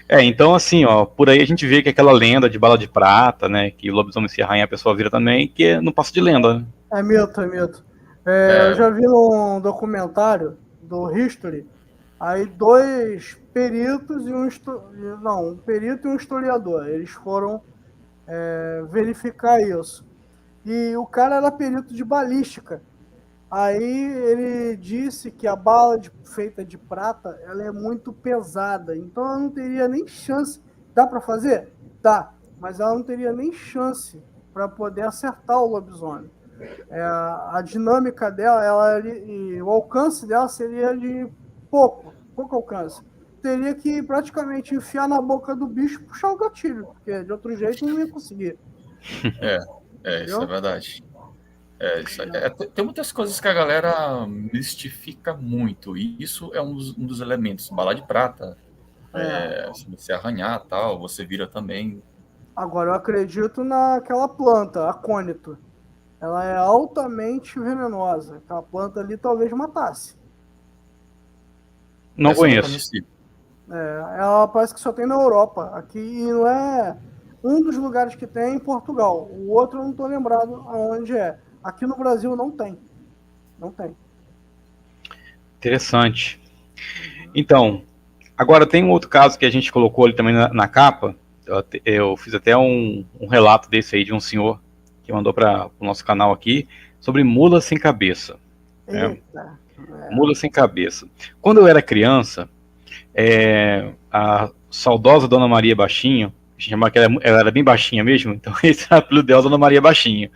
Então assim, por aí a gente vê que aquela lenda de bala de prata, né, que o lobisomem se arranha, a pessoa vira também, que não passa de lenda, né? É mito. Eu já vi num documentário do History, aí 2 peritos e um perito e um historiador. Eles foram verificar isso. E o cara era perito de balística. Aí ele disse que a bala feita de prata, ela é muito pesada, então ela não teria nem chance. Dá para fazer? Dá, mas ela não teria nem chance para poder acertar o lobisomem. A dinâmica dela, e o alcance dela seria de pouco alcance. Teria que praticamente enfiar na boca do bicho e puxar o gatilho, porque de outro jeito não ia conseguir. Isso é verdade. Tem muitas coisas que a galera mistifica muito, e isso é um dos elementos. Bala de prata, se você arranhar tal, você vira também. Agora, eu acredito naquela planta, acônito. Ela é altamente venenosa. Aquela planta ali talvez matasse. Não conheço. Ela parece que só tem na Europa. Aqui não é um dos lugares que tem em Portugal. O outro eu não estou lembrado aonde é. Aqui no Brasil não tem. Não tem. Interessante. Então, agora tem um outro caso que a gente colocou ali também na capa. Eu fiz até um relato desse aí de um senhor que mandou para o nosso canal aqui sobre mula sem cabeça. Mula sem cabeça. Quando eu era criança, a saudosa Dona Maria Baixinho, chamava que ela era bem baixinha mesmo, então esse era o apelido dela, Dona Maria Baixinho.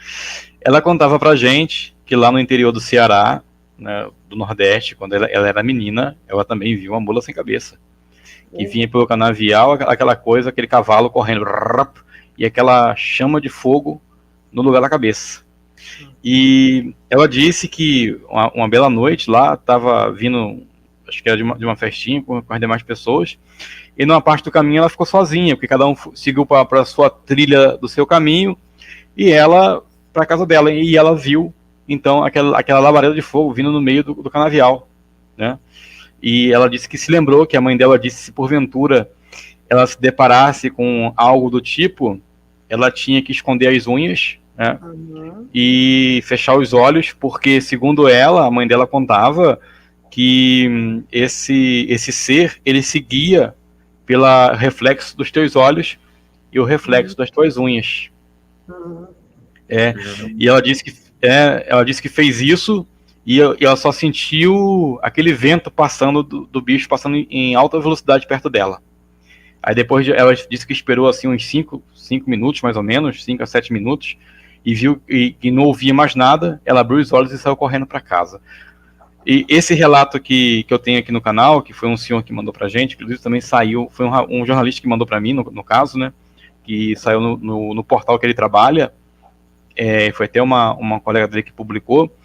Ela contava pra gente que lá no interior do Ceará, né, do Nordeste, quando ela era menina, ela também viu uma mula sem cabeça. Que vinha pelo canavial, aquela coisa, aquele cavalo correndo, e aquela chama de fogo no lugar da cabeça. E ela disse que uma bela noite lá, estava vindo, acho que era de uma festinha com as demais pessoas, e numa parte do caminho ela ficou sozinha, porque cada um seguiu para a sua trilha do seu caminho, e ela para a casa dela, e ela viu então aquela labareda de fogo vindo no meio do canavial, né? E ela disse que se lembrou que a mãe dela disse que se porventura ela se deparasse com algo do tipo, ela tinha que esconder as unhas, né? E fechar os olhos, porque segundo ela, a mãe dela contava que esse ser, ele seguia pelo reflexo dos teus olhos e o reflexo das tuas unhas. E ela disse que fez isso e ela só sentiu aquele vento passando do bicho passando em alta velocidade perto dela. Aí depois ela disse que esperou assim uns 5 minutos mais ou menos, 5 a 7 minutos, e viu que não ouvia mais nada. Ela abriu os olhos e saiu correndo para casa. E esse relato que eu tenho aqui no canal, que foi um senhor que mandou pra gente, inclusive também saiu, foi um jornalista que mandou para mim, no caso, né, que saiu no portal que ele trabalha, foi até uma colega dele que publicou.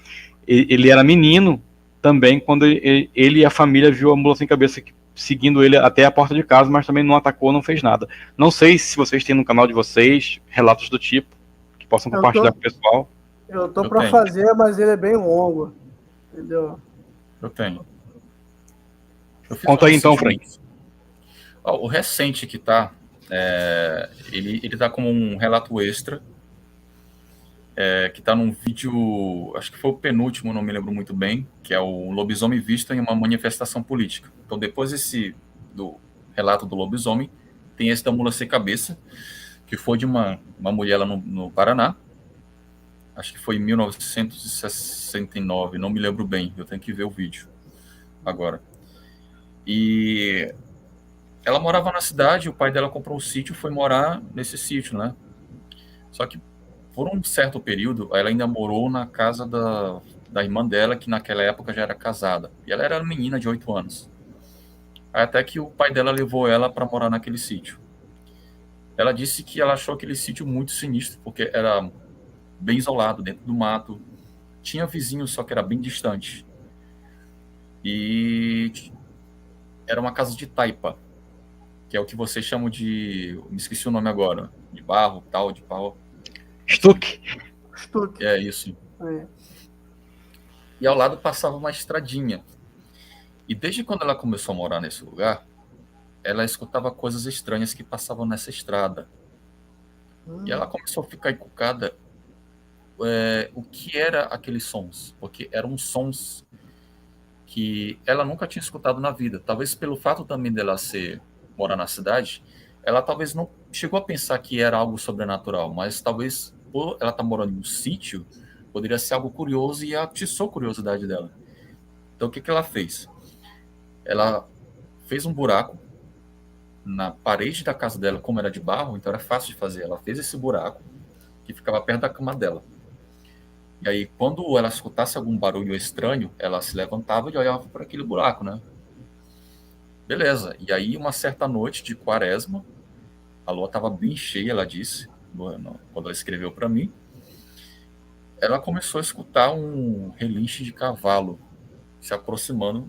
Ele era menino também quando ele e a família viu a mula sem cabeça seguindo ele até a porta de casa, mas também não atacou, não fez nada. Não sei se vocês têm no canal de vocês relatos do tipo, que possam compartilhar com o pessoal. Eu tô para fazer, mas ele é bem longo, entendeu? Eu tenho. Conta aí então, Frank. O recente que tá, ele tá como um relato extra, que tá num vídeo, acho que foi o penúltimo, não me lembro muito bem, que é o lobisomem visto em uma manifestação política. Então depois do relato do lobisomem, tem esse da mula sem cabeça, que foi de uma mulher lá no Paraná, acho que foi em 1969, não me lembro bem, eu tenho que ver o vídeo agora. E ela morava na cidade, o pai dela comprou um sítio, foi morar nesse sítio, né? Só que por um certo período, ela ainda morou na casa da irmã dela, que naquela época já era casada. E ela era menina de 8 anos. Até que o pai dela levou ela para morar naquele sítio. Ela disse que ela achou aquele sítio muito sinistro, porque era bem isolado, dentro do mato. Tinha vizinhos, só que era bem distante. E era uma casa de taipa, que é o que vocês chamam de... me esqueci o nome agora. De barro, tal, de pau. Stuck. É isso. E ao lado passava uma estradinha. E desde quando ela começou a morar nesse lugar, ela escutava coisas estranhas que passavam nessa estrada. E ela começou a ficar encucada o que era aqueles sons, porque eram sons que ela nunca tinha escutado na vida. Talvez pelo fato também dela morar na cidade, ela talvez não chegou a pensar que era algo sobrenatural, mas talvez por ela estar morando em um sítio, poderia ser algo curioso e atiçou a curiosidade dela. Então o que ela fez? Ela fez um buraco na parede da casa dela, como era de barro, então era fácil de fazer. Ela fez esse buraco que ficava perto da cama dela. E aí, quando ela escutasse algum barulho estranho, ela se levantava e olhava para aquele buraco, né? Beleza. E aí, uma certa noite de quaresma, a lua estava bem cheia, ela disse, quando ela escreveu para mim, ela começou a escutar um relinche de cavalo se aproximando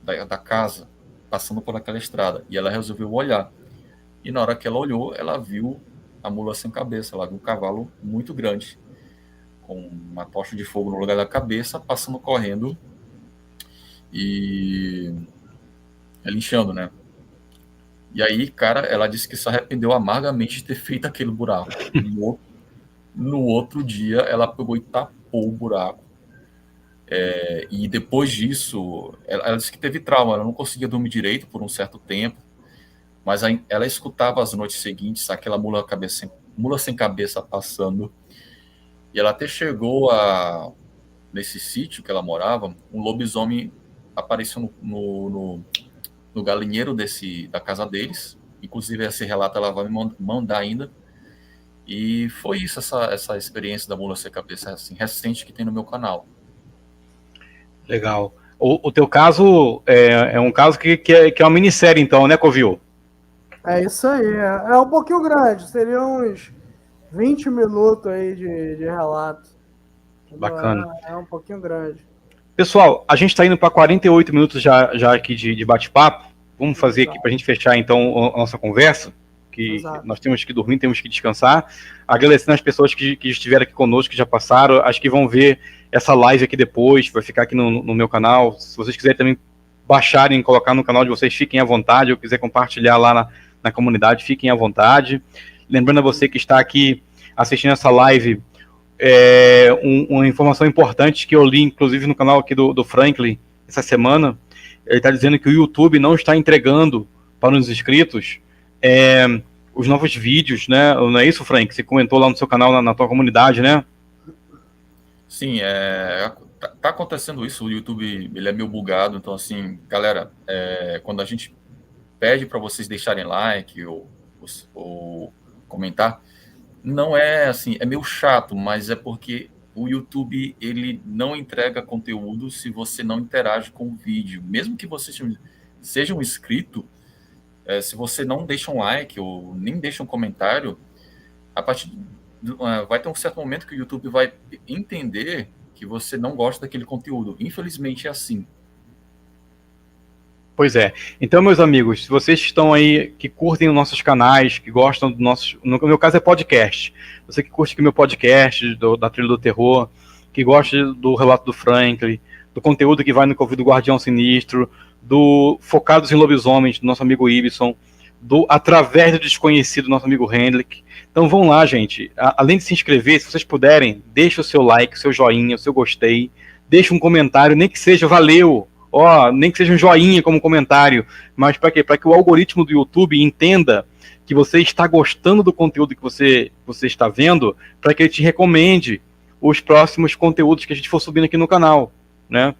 da casa, passando por aquela estrada. E ela resolveu olhar. E na hora que ela olhou, ela viu a mula sem cabeça. Ela viu um cavalo muito grande, com uma tocha de fogo no lugar da cabeça, passando correndo e relinchando, né? E aí, cara, ela disse que se arrependeu amargamente de ter feito aquele buraco. No outro dia, ela pegou e tapou o buraco. E depois disso, ela disse que teve trauma, ela não conseguia dormir direito por um certo tempo, mas ela escutava as noites seguintes aquela mula sem cabeça passando. E ela até chegou nesse sítio que ela morava, um lobisomem apareceu no galinheiro da casa deles. Inclusive, esse relato ela vai me mandar ainda. E foi isso, essa experiência da mula sem cabeça assim, recente que tem no meu canal. Legal. O teu caso é um caso que é uma minissérie, então, né, Covil? É isso aí. É um pouquinho grande, seria uns 20 minutos aí de relato. Bacana. É um pouquinho grande. Pessoal, a gente está indo para 48 minutos já aqui de bate-papo. Vamos fazer aqui para a gente fechar, então, a nossa conversa, que nós temos que dormir, temos que descansar. Agradecendo as pessoas que estiveram aqui conosco, que já passaram, as que vão ver essa live aqui depois, vai ficar aqui no meu canal. Se vocês quiserem também baixarem e colocar no canal de vocês, fiquem à vontade. Ou quiser compartilhar lá na comunidade, fiquem à vontade. Lembrando a você que está aqui assistindo essa live, uma informação importante que eu li, inclusive, no canal aqui do Franklin, essa semana. Ele está dizendo que o YouTube não está entregando para os inscritos os novos vídeos, né? Não é isso, Frank? Você comentou lá no seu canal, na tua comunidade, né? Sim, tá acontecendo isso. O YouTube, ele é meio bugado. Então, assim, galera, quando a gente pede para vocês deixarem like ou comentar, não é assim, é meio chato, mas é porque o YouTube, ele não entrega conteúdo se você não interage com o vídeo. Mesmo que você seja um inscrito, se você não deixa um like ou nem deixa um comentário, a partir vai ter um certo momento que o YouTube vai entender que você não gosta daquele conteúdo. Infelizmente é assim. Pois é. Então, meus amigos, se vocês estão aí que curtem os nossos canais, que gostam do nosso... No meu caso é podcast. Você que curte aqui meu podcast, da Trilha do Terror, que gosta do Relato do Franklin, do conteúdo que vai no Covid do Guardião Sinistro, do Focados em Lobisomens, do nosso amigo Ibson, do Através do Desconhecido, do nosso amigo Hendrick. Então vão lá, gente. Além de se inscrever, se vocês puderem, deixa o seu like, o seu joinha, o seu gostei, deixa um comentário, nem que seja valeu, nem que seja um joinha como comentário, mas para quê? Para que o algoritmo do YouTube entenda que você está gostando do conteúdo que você está vendo, para que ele te recomende os próximos conteúdos que a gente for subindo aqui no canal, né?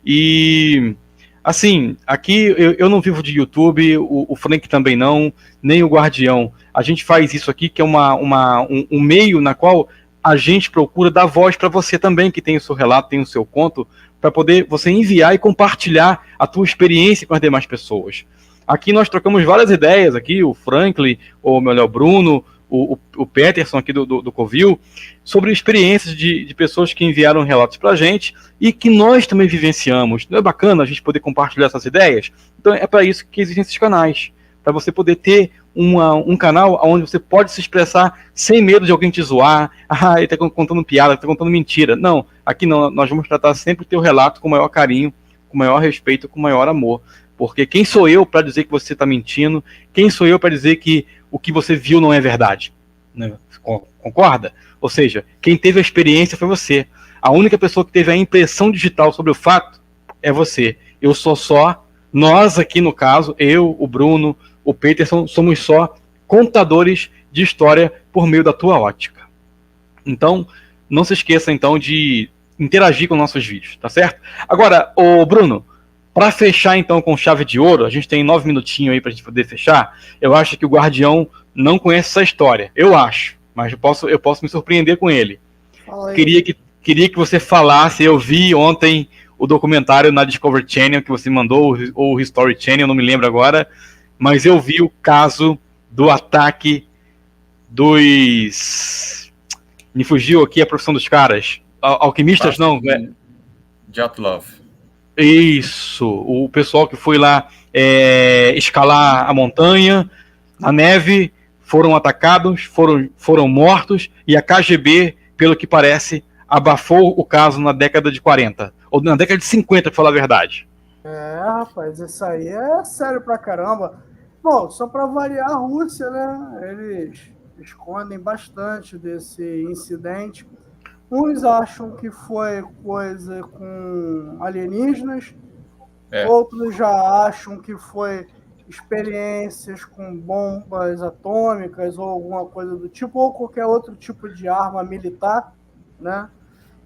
E assim, aqui eu não vivo de YouTube, o Frank também não, nem o Guardião. A gente faz isso aqui, que é um meio na qual a gente procura dar voz para você também, que tem o seu relato, tem o seu conto, para poder você enviar e compartilhar a tua experiência com as demais pessoas. Aqui nós trocamos várias ideias, aqui o Franklin, ou melhor, o Bruno, o Peterson aqui do Covil, sobre experiências de pessoas que enviaram relatos para a gente e que nós também vivenciamos. Não é bacana a gente poder compartilhar essas ideias? Então é para isso que existem esses canais, para você poder ter um canal onde você pode se expressar sem medo de alguém te zoar, ele está contando piada, está contando mentira. Não, aqui não, nós vamos tratar sempre o teu relato com o maior carinho, com o maior respeito, com o maior amor. Porque quem sou eu para dizer que você está mentindo? Quem sou eu para dizer que o que você viu não é verdade? Né? Concorda? Ou seja, quem teve a experiência foi você. A única pessoa que teve a impressão digital sobre o fato é você. Eu sou só, nós aqui no caso, eu, o Bruno, o Peterson, somos só contadores de história por meio da tua ótica. Então, não se esqueça então de interagir com nossos vídeos, tá certo? Agora, ô Bruno, para fechar então com chave de ouro, a gente tem 9 minutinhos aí para a gente poder fechar. Eu acho que o Guardião não conhece essa história, eu acho, mas eu posso me surpreender com ele. Queria que você falasse. Eu vi ontem o documentário na Discovery Channel que você mandou, ou o History Channel, não me lembro agora, mas eu vi o caso do ataque dos... Me fugiu aqui a profissão dos caras. Alquimistas, não? Dyatlov. Isso, o pessoal que foi lá escalar a montanha, na neve, foram atacados, foram mortos, e a KGB, pelo que parece, abafou o caso na década de 40, ou na década de 50, para falar a verdade. Rapaz, isso aí é sério pra caramba. Bom, só para variar a Rússia, né? Eles escondem bastante desse incidente. Uns acham que foi coisa com alienígenas, outros já acham que foi experiências com bombas atômicas ou alguma coisa do tipo, ou qualquer outro tipo de arma militar, né?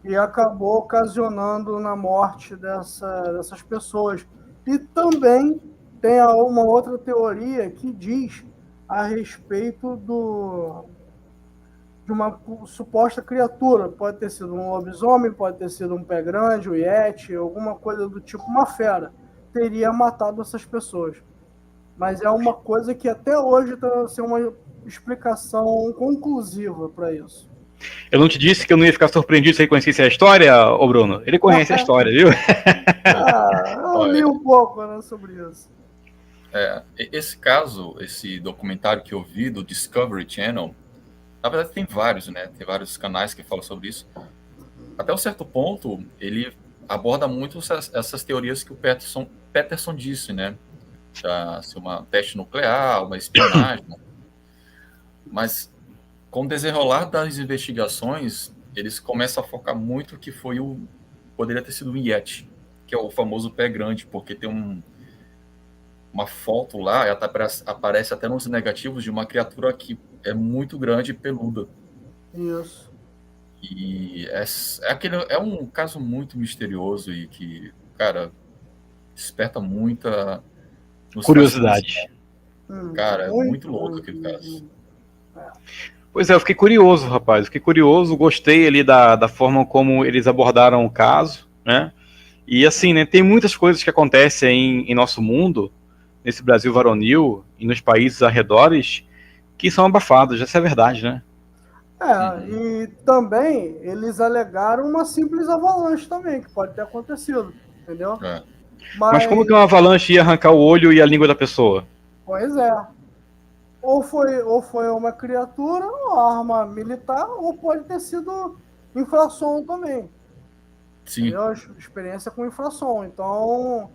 E acabou ocasionando na morte dessas pessoas. E também tem uma outra teoria que diz a respeito de uma suposta criatura. Pode ter sido um lobisomem, pode ter sido um pé grande, um yeti, alguma coisa do tipo, uma fera. Teria matado essas pessoas. Mas é uma coisa que até hoje está sendo uma explicação conclusiva para isso. Eu não te disse que eu não ia ficar surpreendido se ele conhecesse a história, ô Bruno? Ele conhece a história, viu? Eu li um pouco, né, sobre isso. Esse caso, esse documentário que eu vi do Discovery Channel, na verdade tem vários, né? Tem vários canais que falam sobre isso. Até um certo ponto, ele aborda muito essas teorias que o Peterson disse, né? Se uma teste nuclear, uma espionagem. Mas com o desenrolar das investigações, eles começam a focar muito que poderia ter sido um Yeti. que é o famoso pé grande, porque tem uma foto lá, ela aparece até nos negativos de uma criatura que é muito grande e peluda. Isso. E é um caso muito misterioso e que, cara, desperta muita curiosidade. Cara, é muito louco aquele caso. Pois é, eu fiquei curioso, rapaz. Fiquei curioso, gostei ali da forma como eles abordaram o caso, né? E assim, né, tem muitas coisas que acontecem em nosso mundo, nesse Brasil varonil e nos países arredores, que são abafadas, essa é a verdade, né? E também eles alegaram uma simples avalanche também, que pode ter acontecido, entendeu? Mas como que uma avalanche ia arrancar o olho e a língua da pessoa? Pois é. Ou foi uma criatura, uma arma militar, ou pode ter sido infração também. Sim. Entendeu? Experiência com infração. Então,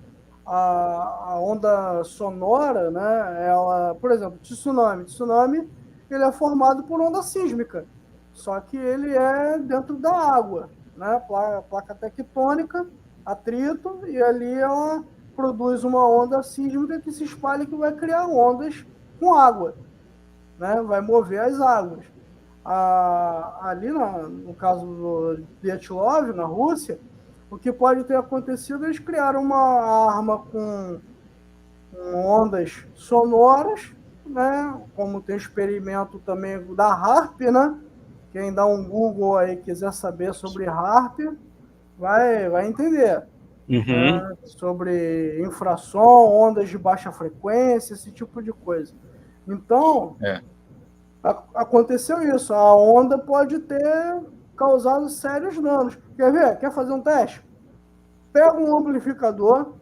a onda sonora, né? Ela, por exemplo, tsunami. Tsunami, ele é formado por onda sísmica. Só que ele é dentro da água, né? Placa tectônica, atrito, e ali ela produz uma onda sísmica que se espalha e que vai criar ondas com água, né? Vai mover as águas. Ali, no caso do Dyatlov, na Rússia, o que pode ter acontecido, eles criaram uma arma com ondas sonoras, né? Como tem experimento também da HARP, né? Quem dá um Google aí quiser saber sobre HARP, vai entender. Né? Sobre infrasom, ondas de baixa frequência, esse tipo de coisa. Então, aconteceu isso. A onda pode ter causado sérios danos. Quer ver? Quer fazer um teste? Pega um amplificador,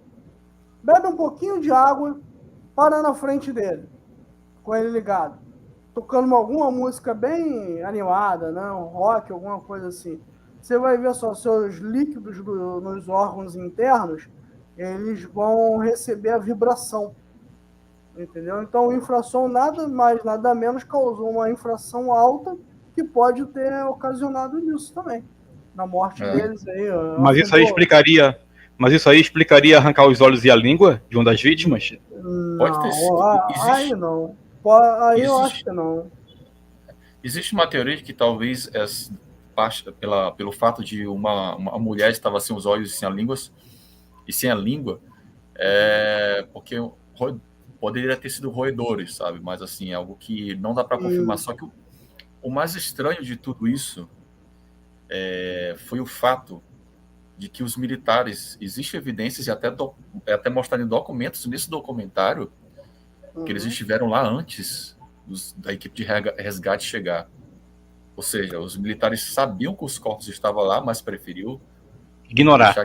bebe um pouquinho de água, para na frente dele, com ele ligado, tocando alguma música bem animada, né? Um rock, alguma coisa assim. Você vai ver só seus líquidos nos órgãos internos, eles vão receber a vibração. Entendeu? Então, o infrasom nada mais, nada menos causou uma infração alta que pode ter ocasionado nisso também. Na morte deles aí. Mas isso aí explicaria arrancar os olhos e a língua de uma das vítimas? Não, pode ter sido. Aí não. Aí eu acho que não. Existe uma teoria de que talvez pelo fato de uma mulher estava sem os olhos e sem a língua, porque poderia ter sido roedores, sabe? Mas assim, é algo que não dá para confirmar. Só que o mais estranho de tudo isso foi o fato de que os militares, existem evidências e até mostrarem documentos nesse documentário que eles estiveram lá antes da equipe de resgate chegar. Ou seja, os militares sabiam que os corpos estavam lá, mas preferiu ignorar.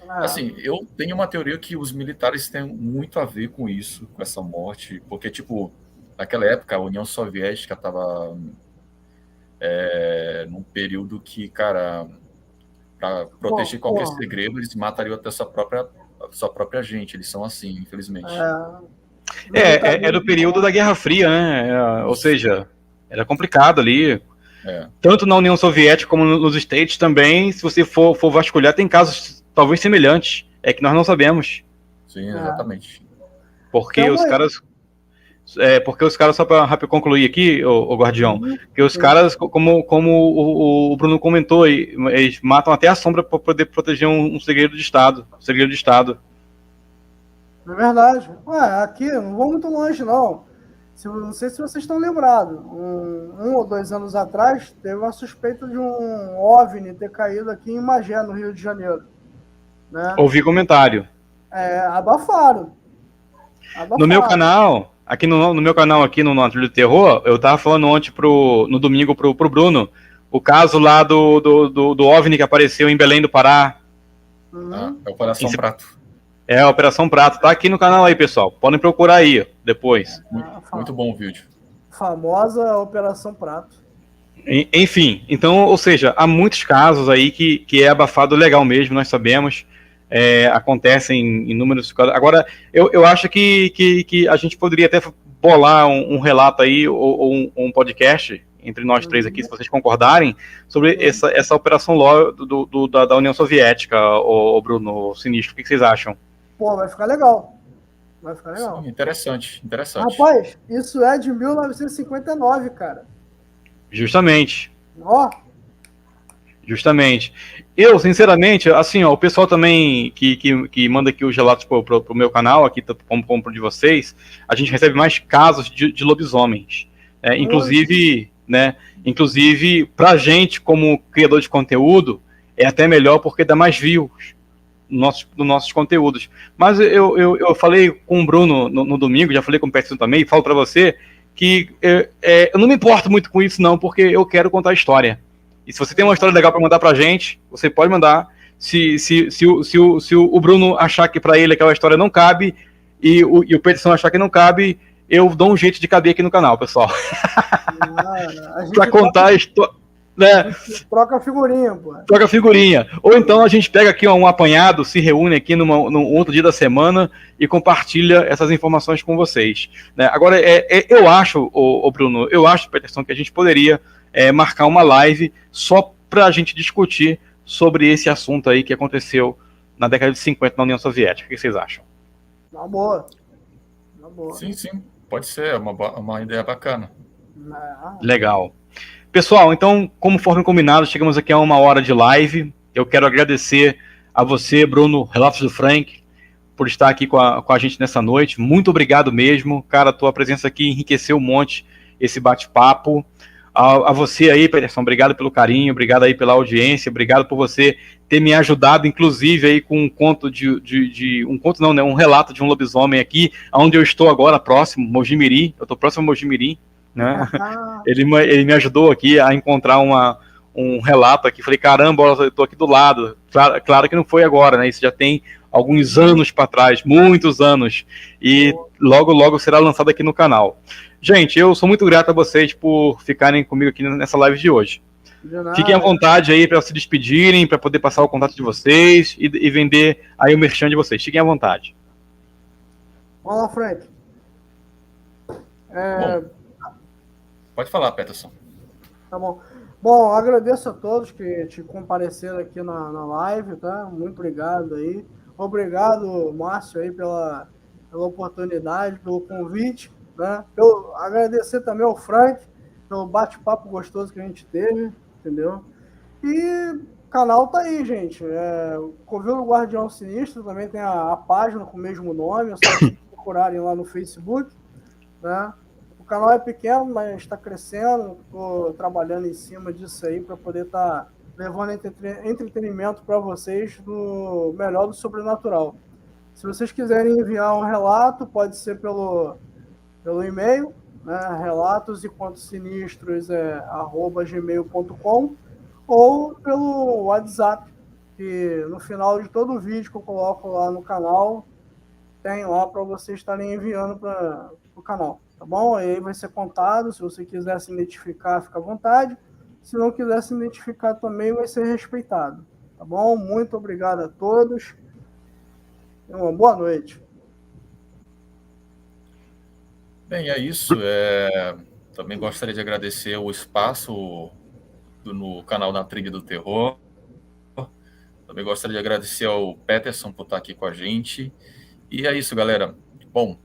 Assim, eu tenho uma teoria que os militares têm muito a ver com isso, com essa morte, porque, tipo, naquela época a União Soviética estava num período que, cara, para proteger qualquer segredo, eles matariam até sua própria gente. Eles são assim, infelizmente. Era o período da Guerra Fria, né? Ou seja, era complicado ali. Tanto na União Soviética como nos States também, se você for vasculhar, tem casos talvez semelhantes. É que nós não sabemos. Sim, exatamente. Porque então, porque os caras, só para rápido concluir aqui, o Guardião, que os caras, como o Bruno comentou, eles matam até a sombra para poder proteger um segredo de Estado. É verdade. Aqui, não vou muito longe, não. Não sei se vocês estão lembrados. Um ou 2 anos atrás, teve uma suspeita de um OVNI ter caído aqui em Magé, no Rio de Janeiro. Né? Ouvi comentário. Abafaram. No meu canal, aqui no meu canal, aqui no Trilho do Terror, eu tava falando ontem no domingo pro Bruno, o caso lá do OVNI que apareceu em Belém do Pará. É Operação Prato. É a Operação Prato. Tá aqui no canal aí, pessoal. Podem procurar aí, depois. Muito bom o vídeo. Famosa Operação Prato. Enfim, então, ou seja, há muitos casos aí que é abafado legal mesmo, nós sabemos. Acontecem inúmeros casos. Agora, eu acho que a gente poderia até bolar um relato aí, ou um podcast, entre nós três aqui, se vocês concordarem, sobre essa operação Law da União Soviética, o Bruno Sinistro. O que vocês acham? Pô, vai ficar legal. Vai ficar legal. Sim, interessante. Rapaz, isso é de 1959, cara. Justamente. Ó. Justamente. Eu, sinceramente, assim, ó, o pessoal também que manda aqui os relatos pro meu canal, aqui como pro de vocês, a gente recebe mais casos de lobisomens. Inclusive, né? Inclusive, pra gente, como criador de conteúdo, é até melhor porque dá mais views nos nossos conteúdos. Mas eu falei com o Bruno no domingo, já falei com o Peterson também, e falo pra você que eu não me importo muito com isso, não, porque eu quero contar a história. E se você tem uma história legal para mandar pra gente, você pode mandar. Se o Bruno achar que para ele aquela história não cabe e o Peterson achar que não cabe, eu dou um jeito de caber aqui no canal, pessoal. Para contar a história. Né? Troca figurinha, pô. Troca figurinha. Ou então a gente pega aqui um apanhado, se reúne aqui num outro dia da semana e compartilha essas informações com vocês. Né? Agora, eu acho, Bruno, Peterson, que a gente poderia marcar uma live só para a gente discutir sobre esse assunto aí que aconteceu na década de 50 na União Soviética. O que vocês acham? Na boa. Sim, pode ser, uma ideia bacana. Legal. Pessoal, então, conforme combinado, chegamos aqui a 1 hora de live. Eu quero agradecer a você, Bruno, Relatos do Frank, por estar aqui com a gente nessa noite. Muito obrigado mesmo. Cara, a tua presença aqui enriqueceu um monte esse bate-papo. A você aí, Peterson, obrigado pelo carinho, obrigado aí pela audiência, obrigado por você ter me ajudado, inclusive, aí com um conto um relato de um lobisomem aqui, onde eu estou agora, próximo, Mojimirim. Eu estou próximo a Mojimirim, né? Ele me ajudou aqui a encontrar um relato aqui. Falei, caramba, eu estou aqui do lado. Claro que não foi agora, né? Isso já tem alguns anos para trás, muitos anos. E logo será lançado aqui no canal. Gente, eu sou muito grato a vocês por ficarem comigo aqui nessa live de hoje. Fiquem à vontade aí para se despedirem, para poder passar o contato de vocês e vender aí o merchan de vocês. Fiquem à vontade. Vamos lá, Frank. Pode falar, Peterson. Tá bom. Bom, agradeço a todos que te compareceram aqui na live, tá? Muito obrigado aí. Obrigado, Márcio, aí pela oportunidade, pelo convite, né? Eu agradecer também ao Frank pelo bate-papo gostoso que a gente teve, entendeu? E o canal tá aí, gente. Covil do Guardião Sinistro também tem a página com o mesmo nome, é só procurarem lá no Facebook, né? O canal é pequeno, mas está crescendo. Estou trabalhando em cima disso aí para poder estar levando entretenimento para vocês do melhor do sobrenatural. Se vocês quiserem enviar um relato, pode ser pelo e-mail, né, relatosecontosinistros@gmail.com, ou pelo WhatsApp, que no final de todo vídeo que eu coloco lá no canal, tem lá para vocês estarem enviando para o canal, tá bom? Aí vai ser contado. Se você quiser se identificar, fica à vontade. Se não quiser se identificar também, vai ser respeitado, tá bom? Muito obrigado a todos. Uma boa noite. Bem, é isso. Também gostaria de agradecer o espaço no canal Na Trilha do Terror. Também gostaria de agradecer ao Peterson por estar aqui com a gente. E é isso, galera. Bom,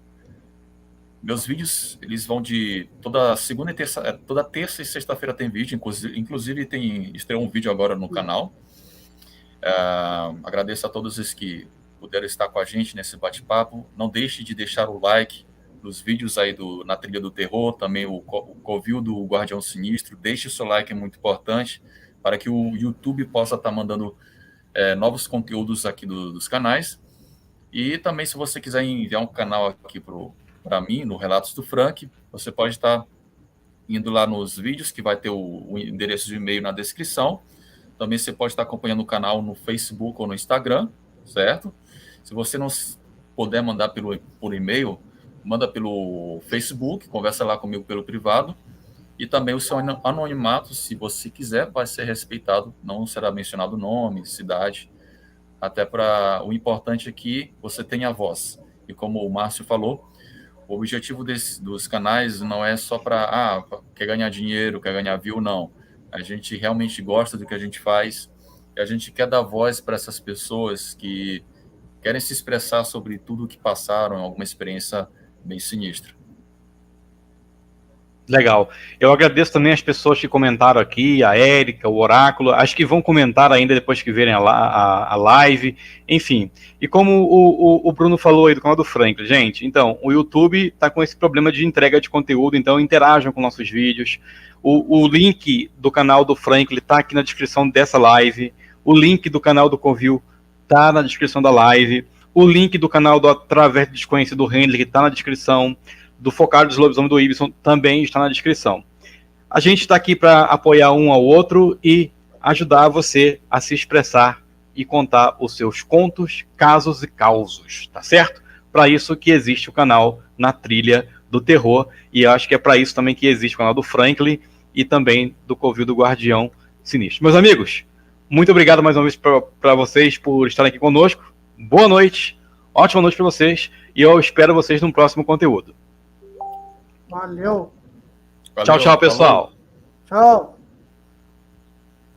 meus vídeos, eles vão de toda segunda e terça, toda terça e sexta-feira tem vídeo, inclusive estreou um vídeo agora no canal. Agradeço a todos os que puderam estar com a gente nesse bate-papo. Não deixe de deixar o like nos vídeos aí Na Trilha do Terror, também o Covil do Guardião Sinistro. Deixe o seu like, é muito importante, para que o YouTube possa estar mandando novos conteúdos aqui dos canais. E também, se você quiser enviar um canal aqui para mim, no Relatos do Frank, você pode estar indo lá nos vídeos, que vai ter o endereço de e-mail na descrição. Também você pode estar acompanhando o canal no Facebook ou no Instagram, certo? Se você não puder mandar por e-mail, manda pelo Facebook, conversa lá comigo pelo privado. E também o seu anonimato, se você quiser, vai ser respeitado. Não será mencionado nome, cidade. Até para o importante aqui, você tem a voz. E como o Márcio falou, O objetivo dos canais não é só para, quer ganhar dinheiro, quer ganhar view, não. A gente realmente gosta do que a gente faz e a gente quer dar voz para essas pessoas que querem se expressar sobre tudo o que passaram, alguma experiência bem sinistra. Legal. Eu agradeço também as pessoas que comentaram aqui, a Érica, o Oráculo, acho que vão comentar ainda depois que verem a live, enfim. E como o Bruno falou aí do canal do Franklin, gente, então, o YouTube está com esse problema de entrega de conteúdo, então interajam com nossos vídeos. O link do canal do Franklin está aqui na descrição dessa live, o link do canal do Covil está na descrição da live, o link do canal do Através do Desconhecido do Hendrick está na descrição, do Focado dos Lobisomens do Ibson também está na descrição. A gente está aqui para apoiar um ao outro e ajudar você a se expressar e contar os seus contos, casos e causos, tá certo? Para isso que existe o canal Na Trilha do Terror, e eu acho que é para isso também que existe o canal do Franklin e também do Covil do Guardião Sinistro. Meus amigos, muito obrigado mais uma vez para vocês por estarem aqui conosco. Boa noite, ótima noite para vocês, e eu espero vocês no próximo conteúdo. Valeu. Tchau, tchau, pessoal. Tchau.